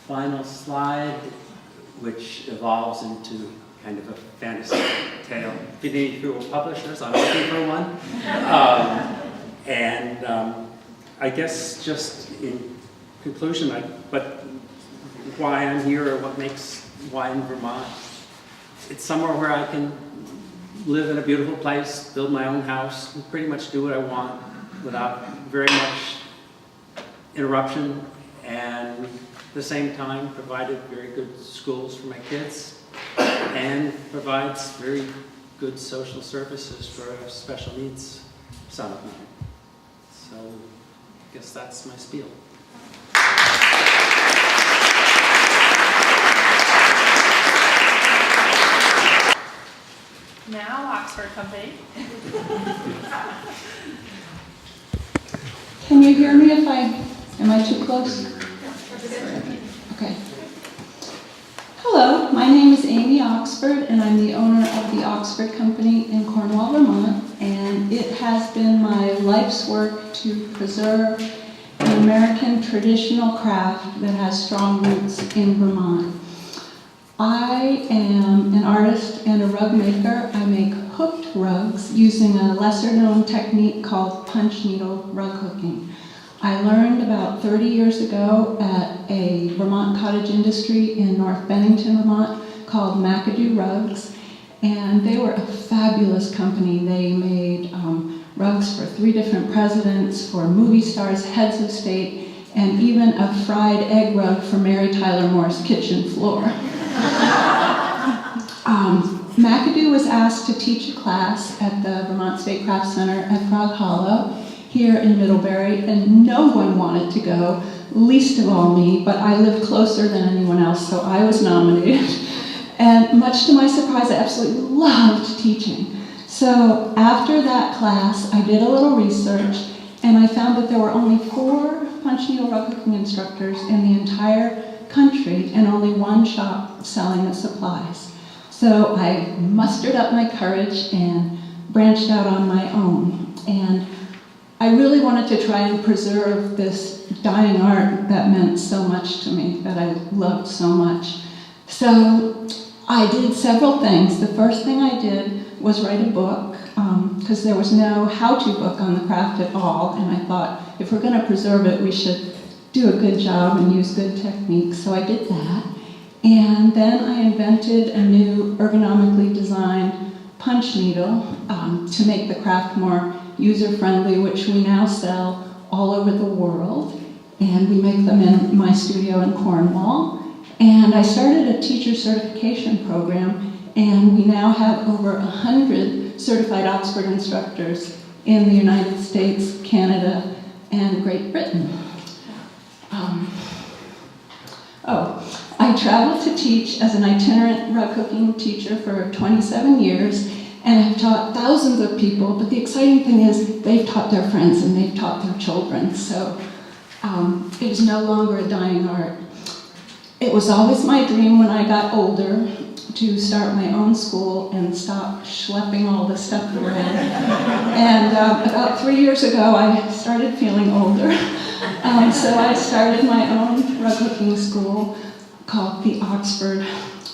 final slide, which evolves into kind of a fantasy tale. If you need who are publishers, I'm looking for one. I guess just in conclusion, but why I'm here or what makes why in Vermont, it's somewhere where I can live in a beautiful place, build my own house, and pretty much do what I want without very much interruption, and at the same time provided very good schools for my kids and provides very good social services for a special needs son of mine. So I guess that's my spiel. Now Oxford Company. Can you hear me am I too close? Okay. Hello, my name is Amy Oxford, and I'm the owner of the Oxford Company in Cornwall, Vermont, and it has been my life's work to preserve an American traditional craft that has strong roots in Vermont. I am an artist and a rug maker. I make hooked rugs using a lesser-known technique called punch needle rug hooking. I learned about 30 years ago at a Vermont cottage industry in North Bennington, Vermont, called McAdoo Rugs, and they were a fabulous company. They made rugs for 3 different presidents, for movie stars, heads of state, and even a fried egg rug for Mary Tyler Moore's kitchen floor. McAdoo was asked to teach a class at the Vermont State Craft Center at Frog Hollow here in Middlebury, and no one wanted to go, least of all me, but I lived closer than anyone else, so I was nominated. And much to my surprise, I absolutely loved teaching. So after that class, I did a little research, and I found that there were only 4 punch needle rug hooking instructors in the entire country, and only 1 shop selling the supplies. So I mustered up my courage and branched out on my own. And I really wanted to try and preserve this dying art that meant so much to me, that I loved so much. So I did several things. The first thing I did was write a book, because there was no how-to book on the craft at all, and I thought, if we're going to preserve it, we should do a good job and use good techniques. So I did that. And then I invented a new ergonomically designed punch needle to make the craft more user-friendly, which we now sell all over the world. And we make them in my studio in Cornwall. And I started a teacher certification program, and we now have over 100 certified Oxford instructors in the United States, Canada, and Great Britain. I traveled to teach as an itinerant rug hooking teacher for 27 years, and have taught thousands of people, but the exciting thing is they've taught their friends and they've taught their children, so it is no longer a dying art. It was always my dream when I got older to start my own school and stop schlepping all this stuff around. And about 3 years ago, I started feeling older. So I started my own rug hooking school called the Oxford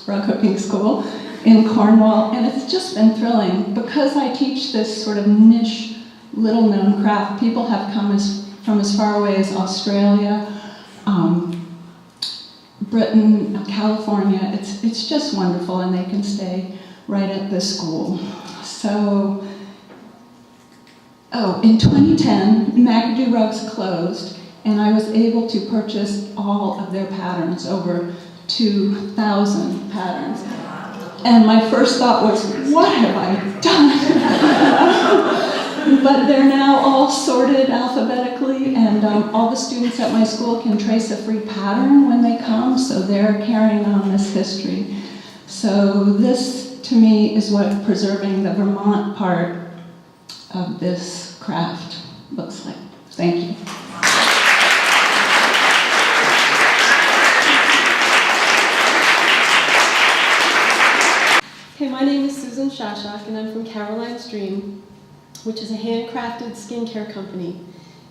Rug Hooking School in Cornwall, and it's just been thrilling. Because I teach this sort of niche, little-known craft, people have come from as far away as Australia, Britain, California. It's just wonderful, and they can stay right at the school. So Oh, in 2010, McAdoo Rugs closed, and I was able to purchase all of their patterns, over 2,000 patterns. And my first thought was, what have I done? But they're now all sorted alphabetically, and all the students at my school can trace a free pattern when they come, so they're carrying on this history. So this, to me, is what preserving the Vermont part of this craft looks like. Thank you. Okay, my name is Susan Shashak, and I'm from Caroline's Dream, which is a handcrafted skincare company.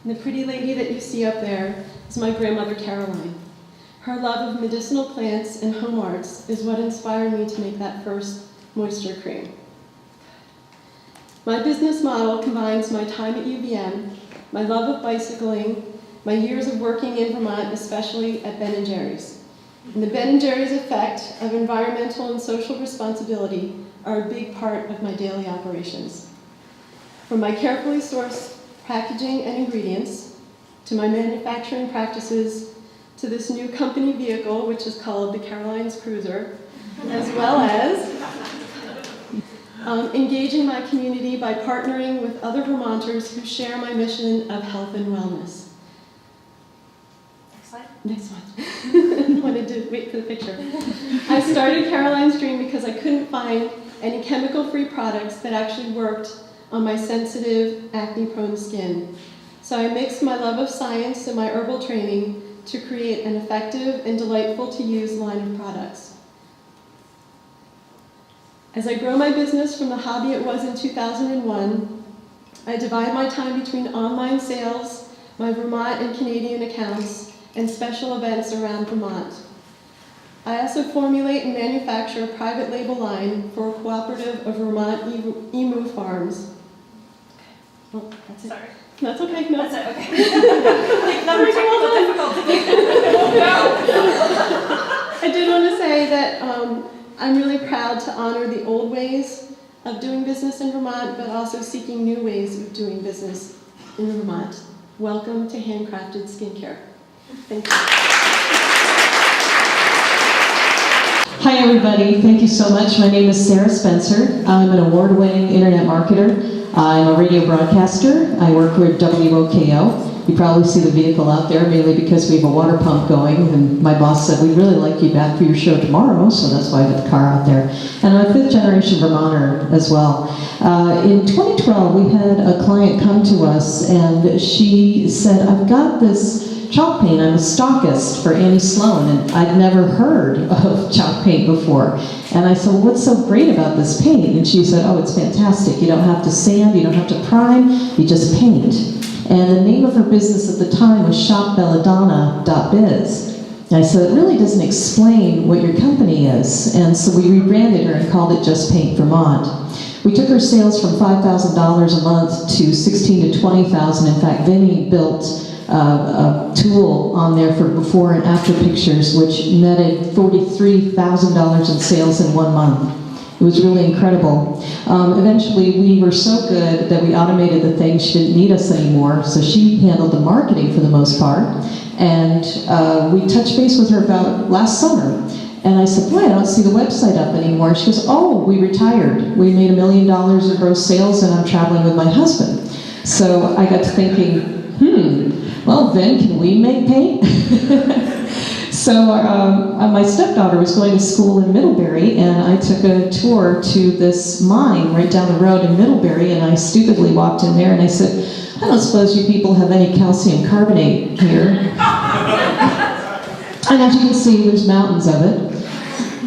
And the pretty lady that you see up there is my grandmother Caroline. Her love of medicinal plants and home arts is what inspired me to make that first moisture cream. My business model combines my time at UVM, my love of bicycling, my years of working in Vermont, especially at Ben & Jerry's. And the Ben & Jerry's effect of environmental and social responsibility are a big part of my daily operations. From my carefully sourced packaging and ingredients, to my manufacturing practices, to this new company vehicle, which is called the Caroline's Cruiser, as well as engaging my community by partnering with other Vermonters who share my mission of health and wellness. Next one. I wanted to wait for the picture. I started Caroline's Dream because I couldn't find any chemical-free products that actually worked on my sensitive, acne-prone skin. So I mixed my love of science and my herbal training to create an effective and delightful-to-use line of products. As I grow my business from the hobby it was in 2001, I divide my time between online sales, my Vermont and Canadian accounts, and special events around Vermont. I also formulate and manufacture a private label line for a cooperative of Vermont emu farms. Oh, that's it. Sorry. That's okay. No. That's it, okay. Like, I did want to say that I'm really proud to honor the old ways of doing business in Vermont, but also seeking new ways of doing business in Vermont. Welcome to handcrafted skincare. Thank you. Hi everybody, thank you so much. My name is Sarah Spencer. I'm an award-winning internet marketer. I'm a radio broadcaster. I work with WOKO. You probably see the vehicle out there, mainly because we have a water pump going, and my boss said, we'd really like you back for your show tomorrow, so that's why I got the car out there. And I'm a fifth-generation Vermonter as well. In 2012, we had a client come to us, and she said, I've got this chalk paint. I'm a stockist for Annie Sloan, and I'd never heard of chalk paint before. And I said, well, what's so great about this paint? And she said, oh, it's fantastic. You don't have to sand, you don't have to prime, you just paint. And the name of her business at the time was shopbelladonna.biz. And I said, it really doesn't explain what your company is. And so we rebranded her and called it Just Paint Vermont. We took her sales from $5,000 a month to $16,000 to $20,000. In fact, Vinny built a tool on there for before and after pictures, which netted $43,000 in sales in 1 month. It was really incredible. Eventually, we were so good that we automated the thing. She didn't need us anymore, so she handled the marketing for the most part. And we touched base with her about last summer. And I said, boy, I don't see the website up anymore. She goes, oh, we retired. We made $1 million in gross sales, and I'm traveling with my husband. So I got to thinking, well, then can we make paint? So my stepdaughter was going to school in Middlebury, and I took a tour to this mine right down the road in Middlebury, and I stupidly walked in there and I said, I don't suppose you people have any calcium carbonate here. And as you can see, there's mountains of it.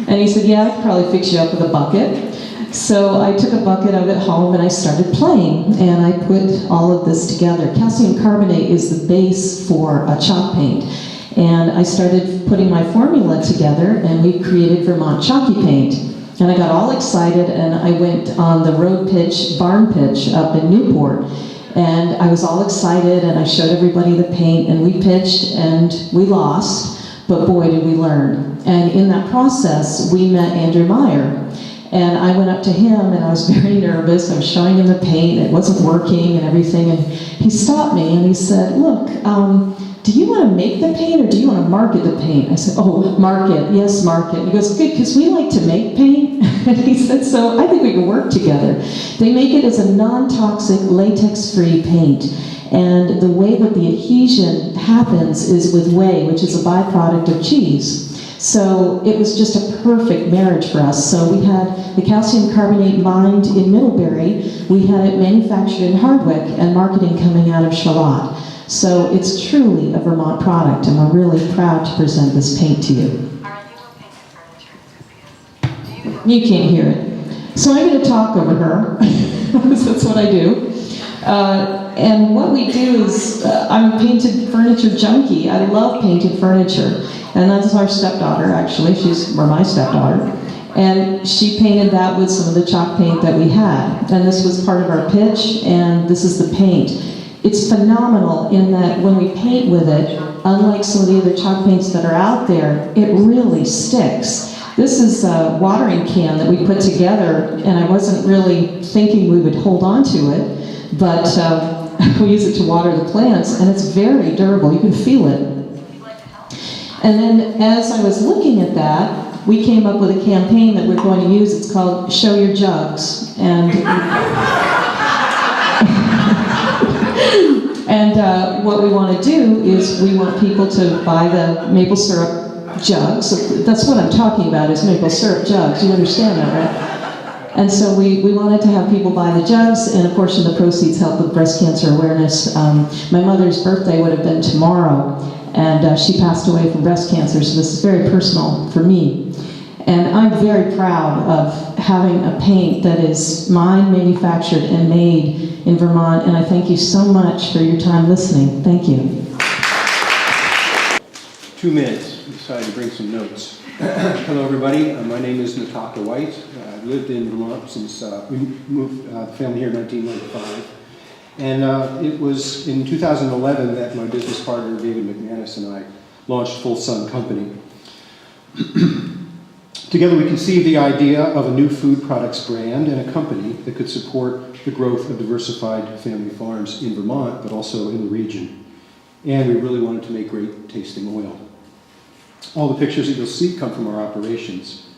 And he said, yeah, I could probably fix you up with a bucket. So I took a bucket of it home and I started playing, and I put all of this together. Calcium carbonate is the base for a chalk paint. And I started putting my formula together, and we created Vermont Chalky Paint. And I got all excited, and I went on the road pitch, barn pitch up in Newport. And I was all excited, and I showed everybody the paint, and we pitched, and we lost. But boy, did we learn. And in that process, we met Andrew Meyer. And I went up to him and I was very nervous. I was showing him the paint, it wasn't working and everything. And he stopped me and he said, look, do you want to make the paint or do you want to market the paint? I said, oh, market, yes, market. He goes, good, because we like to make paint. And he said, so I think we can work together. They make it as a non-toxic, latex-free paint. And the way that the adhesion happens is with whey, which is a byproduct of cheese. So it was just a perfect marriage for us. So we had the calcium carbonate mined in Middlebury, we had it manufactured in Hardwick, and marketing coming out of Charlotte. So it's truly a Vermont product, and we're really proud to present this paint to you. You can't hear it. So I'm going to talk over her, because that's what I do. And what we do is, I'm a painted furniture junkie. I love painted furniture. And that's our stepdaughter, actually. She's my stepdaughter. And she painted that with some of the chalk paint that we had. And this was part of our pitch, and this is the paint. It's phenomenal in that when we paint with it, unlike some of the other chalk paints that are out there, it really sticks. This is a watering can that we put together, and I wasn't really thinking we would hold on to it, but we use it to water the plants, and it's very durable. You can feel it. And then as I was looking at that, we came up with a campaign that we're going to use. It's called Show Your Jugs. And what we want to do is we want people to buy the maple syrup jugs. So that's what I'm talking about, is maple syrup jugs. You understand that, right? And so we wanted to have people buy the jugs, and a portion of the proceeds help with breast cancer awareness. My mother's birthday would have been tomorrow, and she passed away from breast cancer, so this is very personal for me. And I'm very proud of having a paint that is mined, manufactured, and made in Vermont, and I thank you so much for your time listening. Thank you. 2 minutes, decided to bring some notes. Hello everybody, my name is Nataka White. I've lived in Vermont since we moved the family here in 1995. And it was in 2011 that my business partner, David McManus, and I launched Full Sun Company. Together we conceived the idea of a new food products brand and a company that could support the growth of diversified family farms in Vermont, but also in the region. And we really wanted to make great tasting oil. All the pictures that you'll see come from our operations.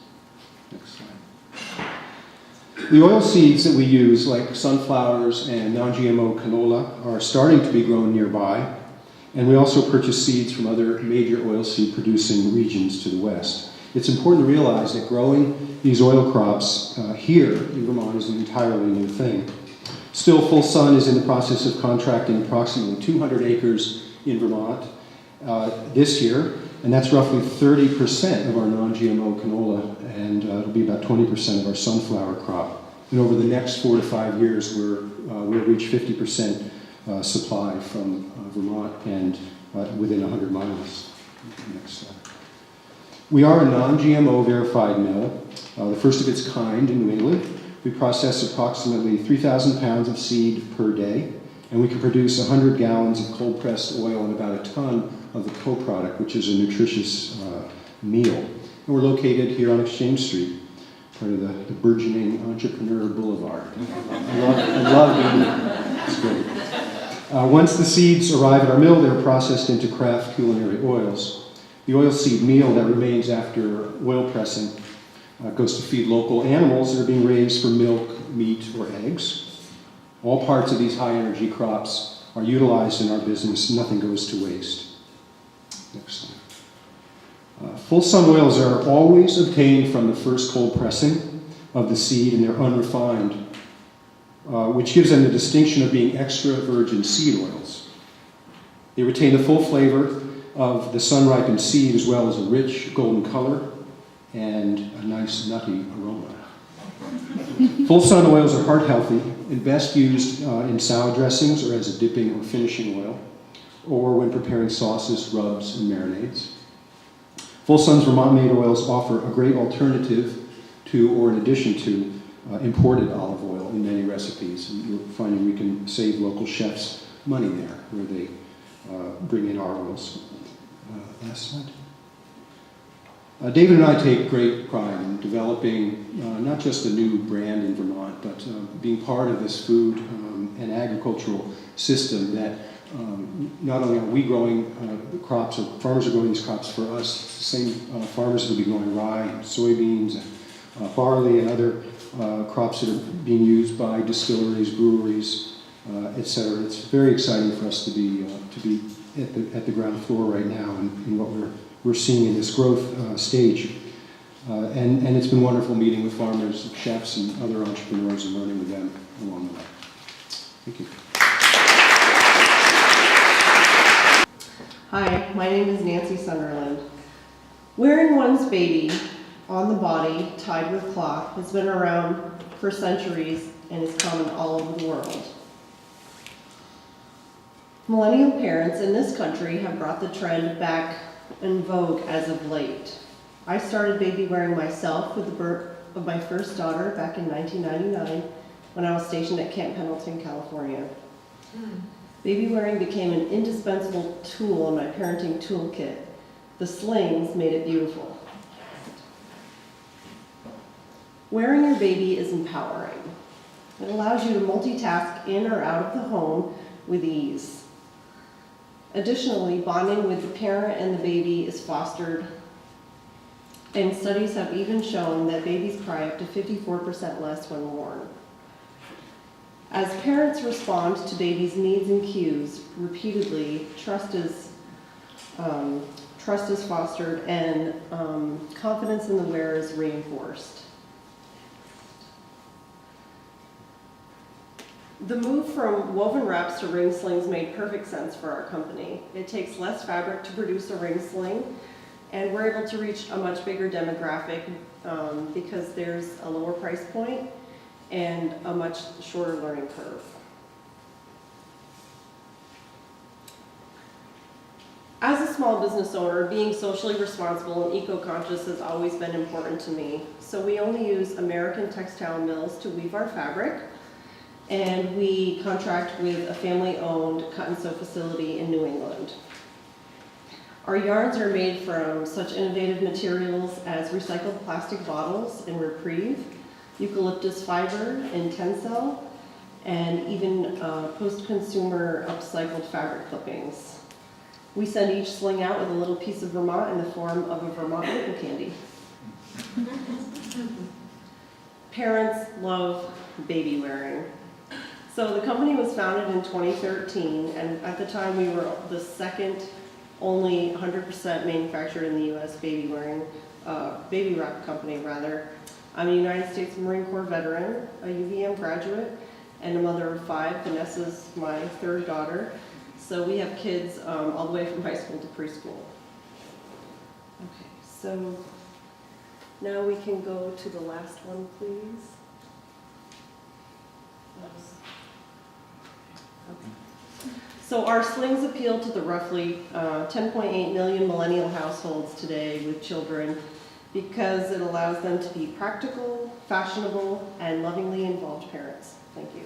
Next slide. The oil seeds that we use, like sunflowers and non-GMO canola, are starting to be grown nearby. And we also purchase seeds from other major oilseed producing regions to the west. It's important to realize that growing these oil crops here in Vermont is an entirely new thing. Still, Full Sun is in the process of contracting approximately 200 acres in Vermont this year, and that's roughly 30% of our non-GMO canola, and it'll be about 20% of our sunflower crop. And over the next 4 to 5 years, we'll reach 50% supply from Vermont and within 100 miles. Next slide. We are a non-GMO verified mill, the first of its kind in New England. We process approximately 3,000 pounds of seed per day, and we can produce 100 gallons of cold-pressed oil and about a ton of the co-product, which is a nutritious meal. And we're located here on Exchange Street, part of the burgeoning entrepreneur boulevard. I love eating it. It's great. Once the seeds arrive at our mill, they're processed into craft culinary oils. The oilseed meal that remains after oil pressing goes to feed local animals that are being raised for milk, meat, or eggs. All parts of these high-energy crops are utilized in our business. Nothing goes to waste. Next slide. Full Sun oils are always obtained from the first cold pressing of the seed, and they're unrefined, which gives them the distinction of being extra virgin seed oils. They retain the full flavor of the sun-ripened seed, as well as a rich golden color and a nice nutty aroma. Full Sun oils are heart healthy and best used in salad dressings or as a dipping or finishing oil, or when preparing sauces, rubs, and marinades. Full Sun's Vermont-made oils offer a great alternative to, or in addition to, imported olive oil in many recipes. And you're finding we can save local chefs money there, where they bring in our oils. Last slide. David and I take great pride in developing not just a new brand in Vermont, but being part of this food and agricultural system that not only are we growing the crops, or farmers are growing these crops for us, the same farmers will be growing rye, soybeans, barley, and other crops that are being used by distilleries, breweries, etc. It's very exciting for us to be at the ground floor right now in what we're seeing in this growth stage. And it's been wonderful meeting with farmers, chefs, and other entrepreneurs and learning with them along the way. Thank you. Hi, my name is Nancy Sunderland. Wearing one's baby on the body tied with cloth has been around for centuries and is common all over the world. Millennial parents in this country have brought the trend back in vogue as of late. I started baby wearing myself with the birth of my first daughter back in 1999 when I was stationed at Camp Pendleton, California. Baby wearing became an indispensable tool in my parenting toolkit. The slings made it beautiful. Wearing your baby is empowering. It allows you to multitask in or out of the home with ease. Additionally, bonding with the parent and the baby is fostered, and studies have even shown that babies cry up to 54% less when worn. As parents respond to babies' needs and cues repeatedly, trust is fostered and confidence in the wearer is reinforced. The move from woven wraps to ring slings made perfect sense for our company. It takes less fabric to produce a ring sling, and we're able to reach a much bigger demographic because there's a lower price point and a much shorter learning curve. As a small business owner, being socially responsible and eco-conscious has always been important to me. So we only use American textile mills to weave our fabric, and we contract with a family-owned cut and sew facility in New England. Our yarns are made from such innovative materials as recycled plastic bottles in Reprieve, eucalyptus fiber in Tencel, and even post-consumer upcycled fabric clippings. We send each sling out with a little piece of Vermont in the form of a Vermont maple candy. Parents love baby wearing. So the company was founded in 2013, and at the time we were the second only 100% manufactured in the US baby wrap company rather. I'm a United States Marine Corps veteran, a UVM graduate, and a mother of 5. Vanessa's my third daughter. So we have kids all the way from high school to preschool. Okay, so now we can go to the last one, please. Okay. So our slings appeal to the roughly 10.8 million millennial households today with children because it allows them to be practical, fashionable, and lovingly involved parents. Thank you.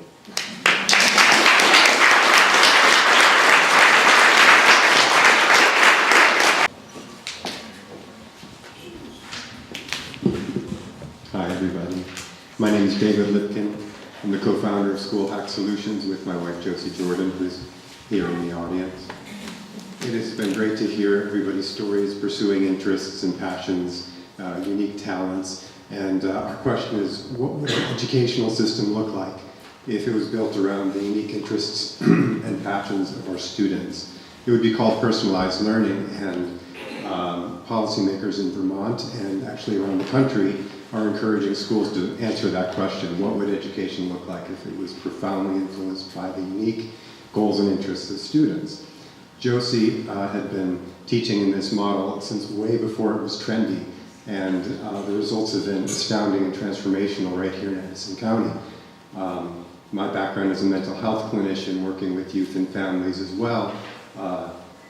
Hi, everybody. My name is David Lipkin. I'm the co-founder of School Hack Solutions with my wife, Josie Jordan, who's here in the audience. It has been great to hear everybody's stories, pursuing interests and passions, unique talents. And our question is, what would an educational system look like if it was built around the unique interests and passions of our students? It would be called personalized learning, and policymakers in Vermont and actually around the country are encouraging schools to answer that question. What would education look like if it was profoundly influenced by the unique goals and interests of students? Josie had been teaching in this model since way before it was trendy, and the results have been astounding and transformational right here in Edison County. My background as a mental health clinician working with youth and families as well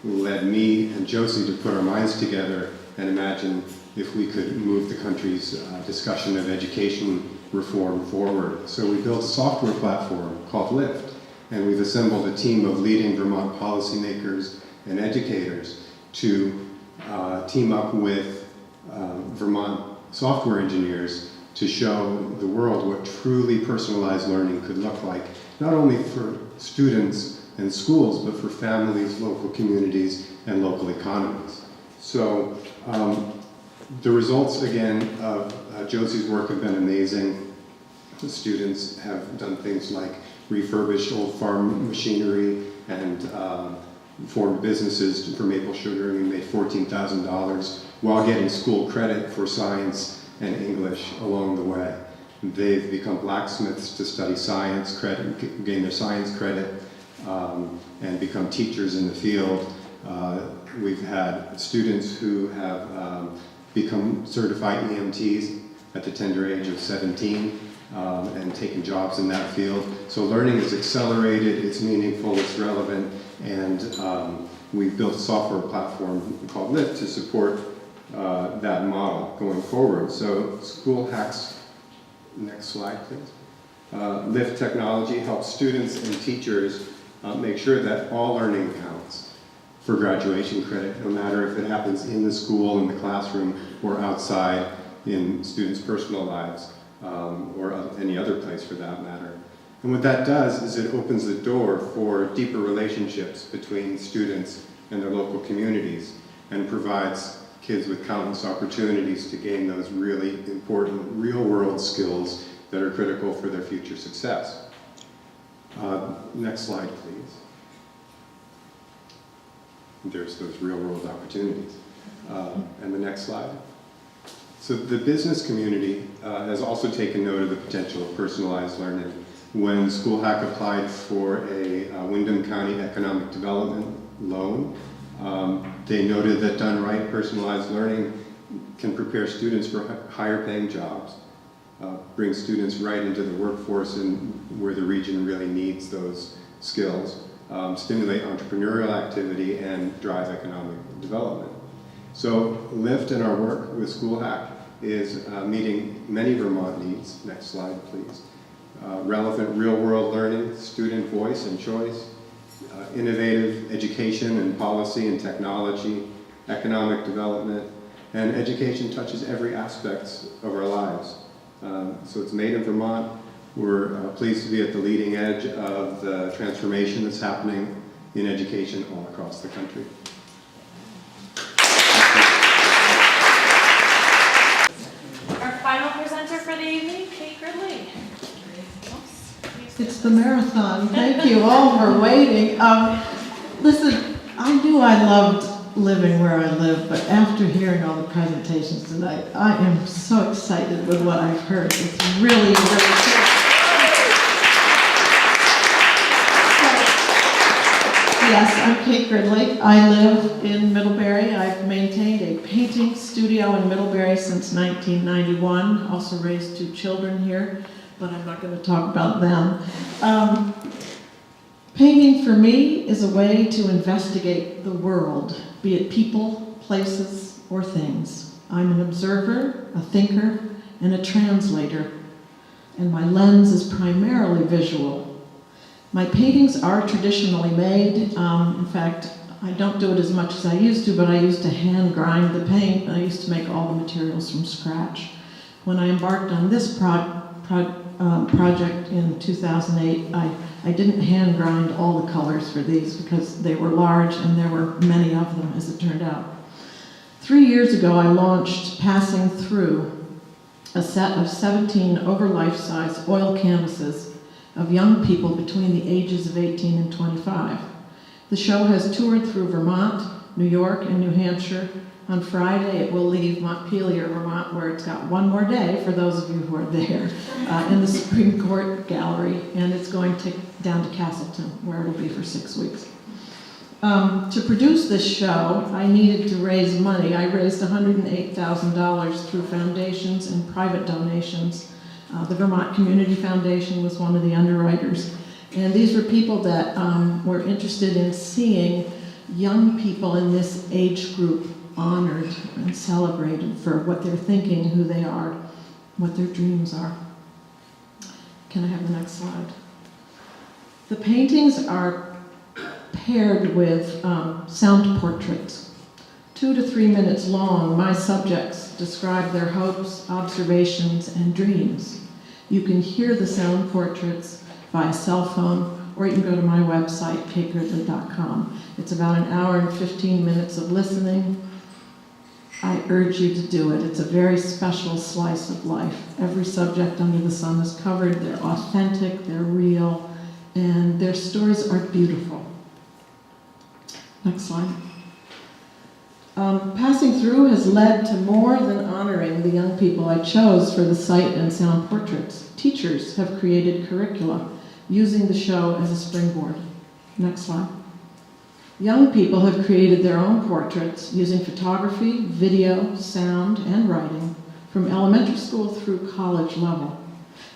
led me and Josie to put our minds together and imagine if we could move the country's discussion of education reform forward. So we built a software platform called Lift, and we've assembled a team of leading Vermont policymakers and educators to team up with Vermont software engineers to show the world what truly personalized learning could look like, not only for students and schools, but for families, local communities, and local economies. So the results, again, of Josie's work have been amazing. The students have done things like refurbished old farm machinery and formed businesses for maple sugar, and we made $14,000 while getting school credit for science and English along the way. They've become blacksmiths to study science credit, gain their science credit, and become teachers in the field. We've had students who have become certified EMTs at the tender age of 17 and taken jobs in that field. So learning is accelerated, it's meaningful, it's relevant, and we've built a software platform called Lift to support that model going forward. So School Hacks, next slide please. Lift technology helps students and teachers make sure that all learning counts for graduation credit, no matter if it happens in the school, in the classroom, or outside in students' personal lives, or any other place for that matter. And what that does is it opens the door for deeper relationships between students and their local communities, and provides kids with countless opportunities to gain those really important real-world skills that are critical for their future success. Next slide, please. There's those real-world opportunities. And the next slide. So the business community has also taken note of the potential of personalized learning. When School Hack applied for a Windham County Economic Development loan, they noted that done right, personalized learning can prepare students for higher paying jobs, bring students right into the workforce and where the region really needs those skills, stimulate entrepreneurial activity, and drive economic development. So Lift in our work with School Hack is meeting many Vermont needs. Next slide, please. Relevant real-world learning, student voice and choice, innovative education and policy and technology, economic development, and education touches every aspect of our lives. So it's made in Vermont. We're pleased to be at the leading edge of the transformation that's happening in education all across the country. Our final presenter for the evening, Kate Gridley. It's the marathon. Thank you all for waiting. Listen, I knew I loved living where I live, but after hearing all the presentations tonight, I am so excited with what I've heard. It's really, really cool. Yes, I'm Kate Gridley. I live in Middlebury. I've maintained a painting studio in Middlebury since 1991. Also raised 2 children here, but I'm not going to talk about them. Painting for me is a way to investigate the world, be it people, places, or things. I'm an observer, a thinker, and a translator, and my lens is primarily visual. My paintings are traditionally made. In fact, I don't do it as much as I used to, but I used to hand grind the paint, and I used to make all the materials from scratch. When I embarked on this project in 2008, I didn't hand grind all the colors for these because they were large and there were many of them, as it turned out. 3 years ago, I launched Passing Through, a set of 17 over life-size oil canvases of young people between the ages of 18 and 25. The show has toured through Vermont, New York, and New Hampshire. On Friday, it will leave Montpelier, Vermont, where it's got one more day, for those of you who are there, in the Supreme Court Gallery, and it's going down to Castleton, where it'll be for 6 weeks. To produce this show, I needed to raise money. I raised $108,000 through foundations and private donations. The Vermont Community Foundation was one of the underwriters. And these were people that were interested in seeing young people in this age group honored and celebrated for what they're thinking, who they are, what their dreams are. Can I have the next slide? The paintings are paired with sound portraits. 2 to 3 minutes long, my subjects describe their hopes, observations, and dreams. You can hear the sound portraits via cell phone, or you can go to my website, kategridley.com. It's about an hour and 15 minutes of listening. I urge you to do it. It's a very special slice of life. Every subject under the sun is covered. They're authentic, they're real, and their stories are beautiful. Next slide. Passing through has led to more than honoring the young people I chose for the sight and sound portraits. Teachers have created curricula using the show as a springboard. Next slide. Young people have created their own portraits using photography, video, sound, and writing from elementary school through college level.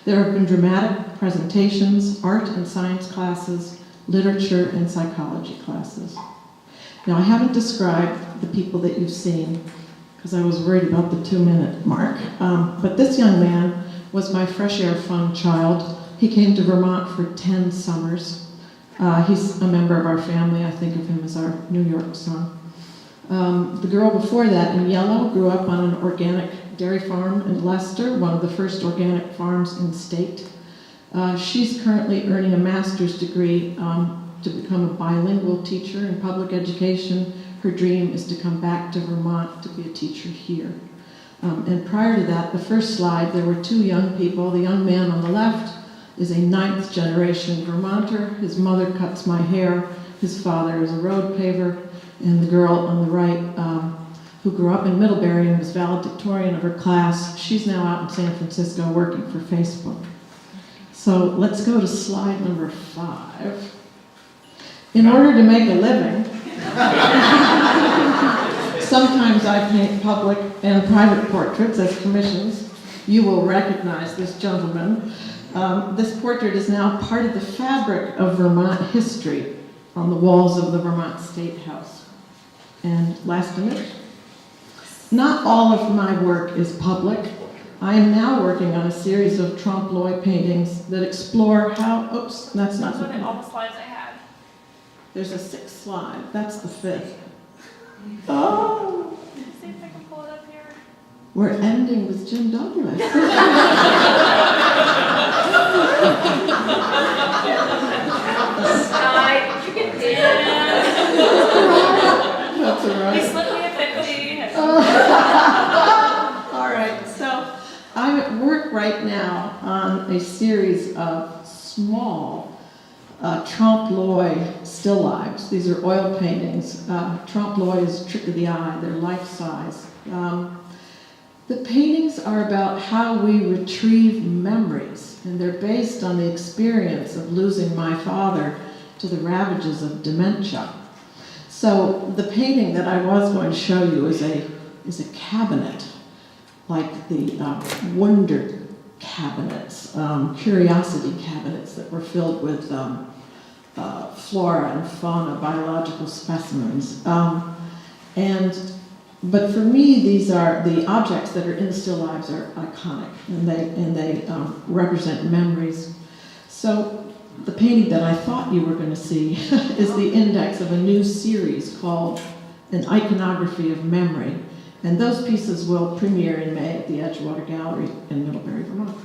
There have been dramatic presentations, art and science classes, literature and psychology classes. Now, I haven't described the people that you've seen because I was worried about the 2-minute mark, but this young man was my Fresh Air Fund child. He came to Vermont for 10 summers. He's a member of our family. I think of him as our New York son. The girl before that, in yellow, grew up on an organic dairy farm in Leicester, one of the first organic farms in the state. She's currently earning a master's degree to become a bilingual teacher in public education. Her dream is to come back to Vermont to be a teacher here. And prior to that, the first slide, there were 2 young people. The young man on the left is a 9th generation Vermonter. His mother cuts my hair. His father is a road paver. And the girl on the right, who grew up in Middlebury and was valedictorian of her class, she's now out in San Francisco working for Facebook. So let's go to slide number 5. In order to make a living, sometimes I paint public and private portraits as commissions. You will recognize this gentleman. This portrait is now part of the fabric of Vermont history on the walls of the Vermont State House. And last image. Not all of my work is public. I am now working on a series of trompe-l'oeil paintings that explore how, oops, that's not Those are all the slides I had. There's a 6th slide. That's the 5th. Oh! See if I can pull it up here. We're ending with Jim Douglas. You can dance. That's all right. He slipped me a 50. All right, so I'm at work right now on a series of small trompe-l'oeil still lifes. These are oil paintings. Trompe-l'oeil is trick of the eye. They're life-size. The paintings are about how we retrieve memories, and they're based on the experience of losing my father to the ravages of dementia. So the painting that I was going to show you is a cabinet, like the wonder cabinets, curiosity cabinets that were filled with flora and fauna, biological specimens. But for me, these are the objects that are in the still lives are iconic, and they represent memories. So the painting that I thought you were going to see is the index of a new series called An Iconography of Memory. And those pieces will premiere in May at the Edgewater Gallery in Middlebury, Vermont.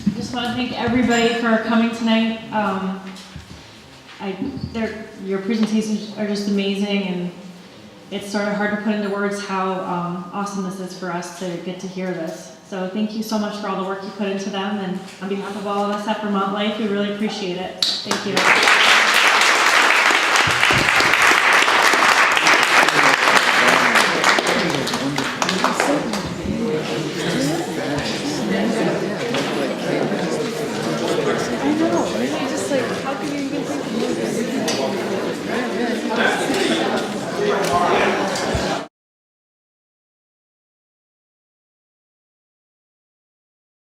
I just want to thank everybody for coming tonight. Your presentations are just amazing, and it's sort of hard to put into words how awesome this is for us to get to hear this. So thank you so much for all the work you put into them, and on behalf of all of us at Vermont Life, we really appreciate it. Thank you.